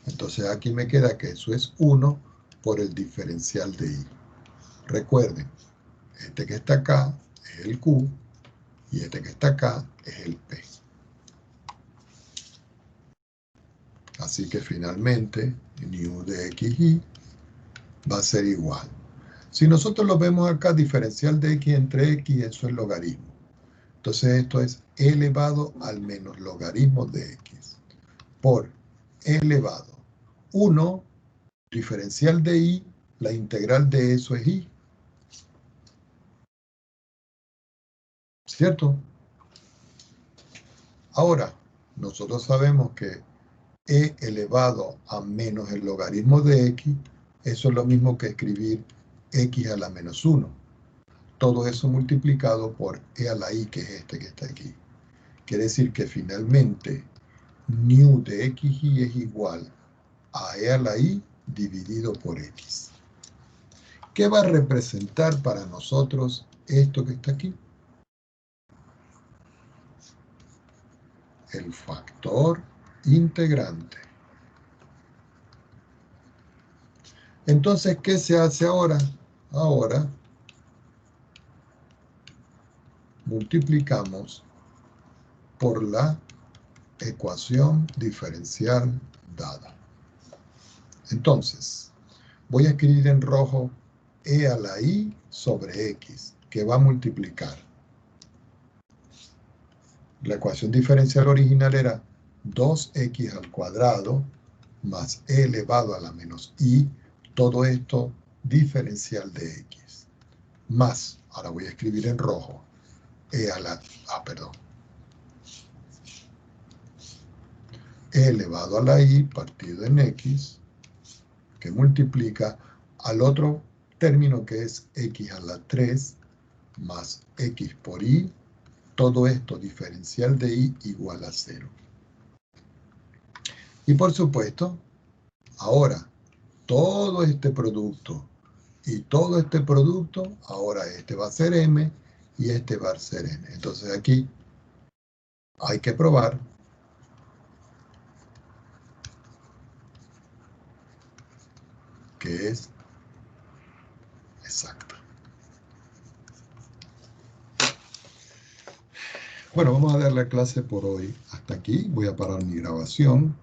Speaker 1: Entonces aquí me queda que eso es 1 por el diferencial de y. Recuerden, este que está acá es el q y este que está acá es el p. Así que finalmente, nu de xy va a ser igual. Si nosotros lo vemos acá, diferencial de x entre x, eso es logaritmo. Entonces esto es e elevado al menos logaritmo de x por e elevado 1 diferencial de y, la integral de eso es y. ¿Cierto? Ahora, nosotros sabemos que e elevado a menos el logaritmo de x, eso es lo mismo que escribir x a la menos 1. Todo eso multiplicado por e a la y, que es este que está aquí. Quiere decir que finalmente nu de xy es igual a e a la y dividido por x. ¿Qué va a representar para nosotros esto que está aquí? El factor integrante. Entonces, ¿qué se hace ahora? Ahora multiplicamos por la ecuación diferencial dada. Entonces, voy a escribir en rojo e a la y sobre x, que va a multiplicar. La ecuación diferencial original era 2x al cuadrado más e elevado a la menos y, todo esto diferencial de x, más, ahora voy a escribir en rojo, e elevado a la y partido en x, que multiplica al otro término que es x a la 3 más x por y, todo esto diferencial de y igual a 0. Y por supuesto, ahora todo este producto y todo este producto, ahora este va a ser m y este va a ser n. Entonces aquí hay que probar que es exacta. Bueno, vamos a dar la clase por hoy hasta aquí. Voy a parar mi grabación.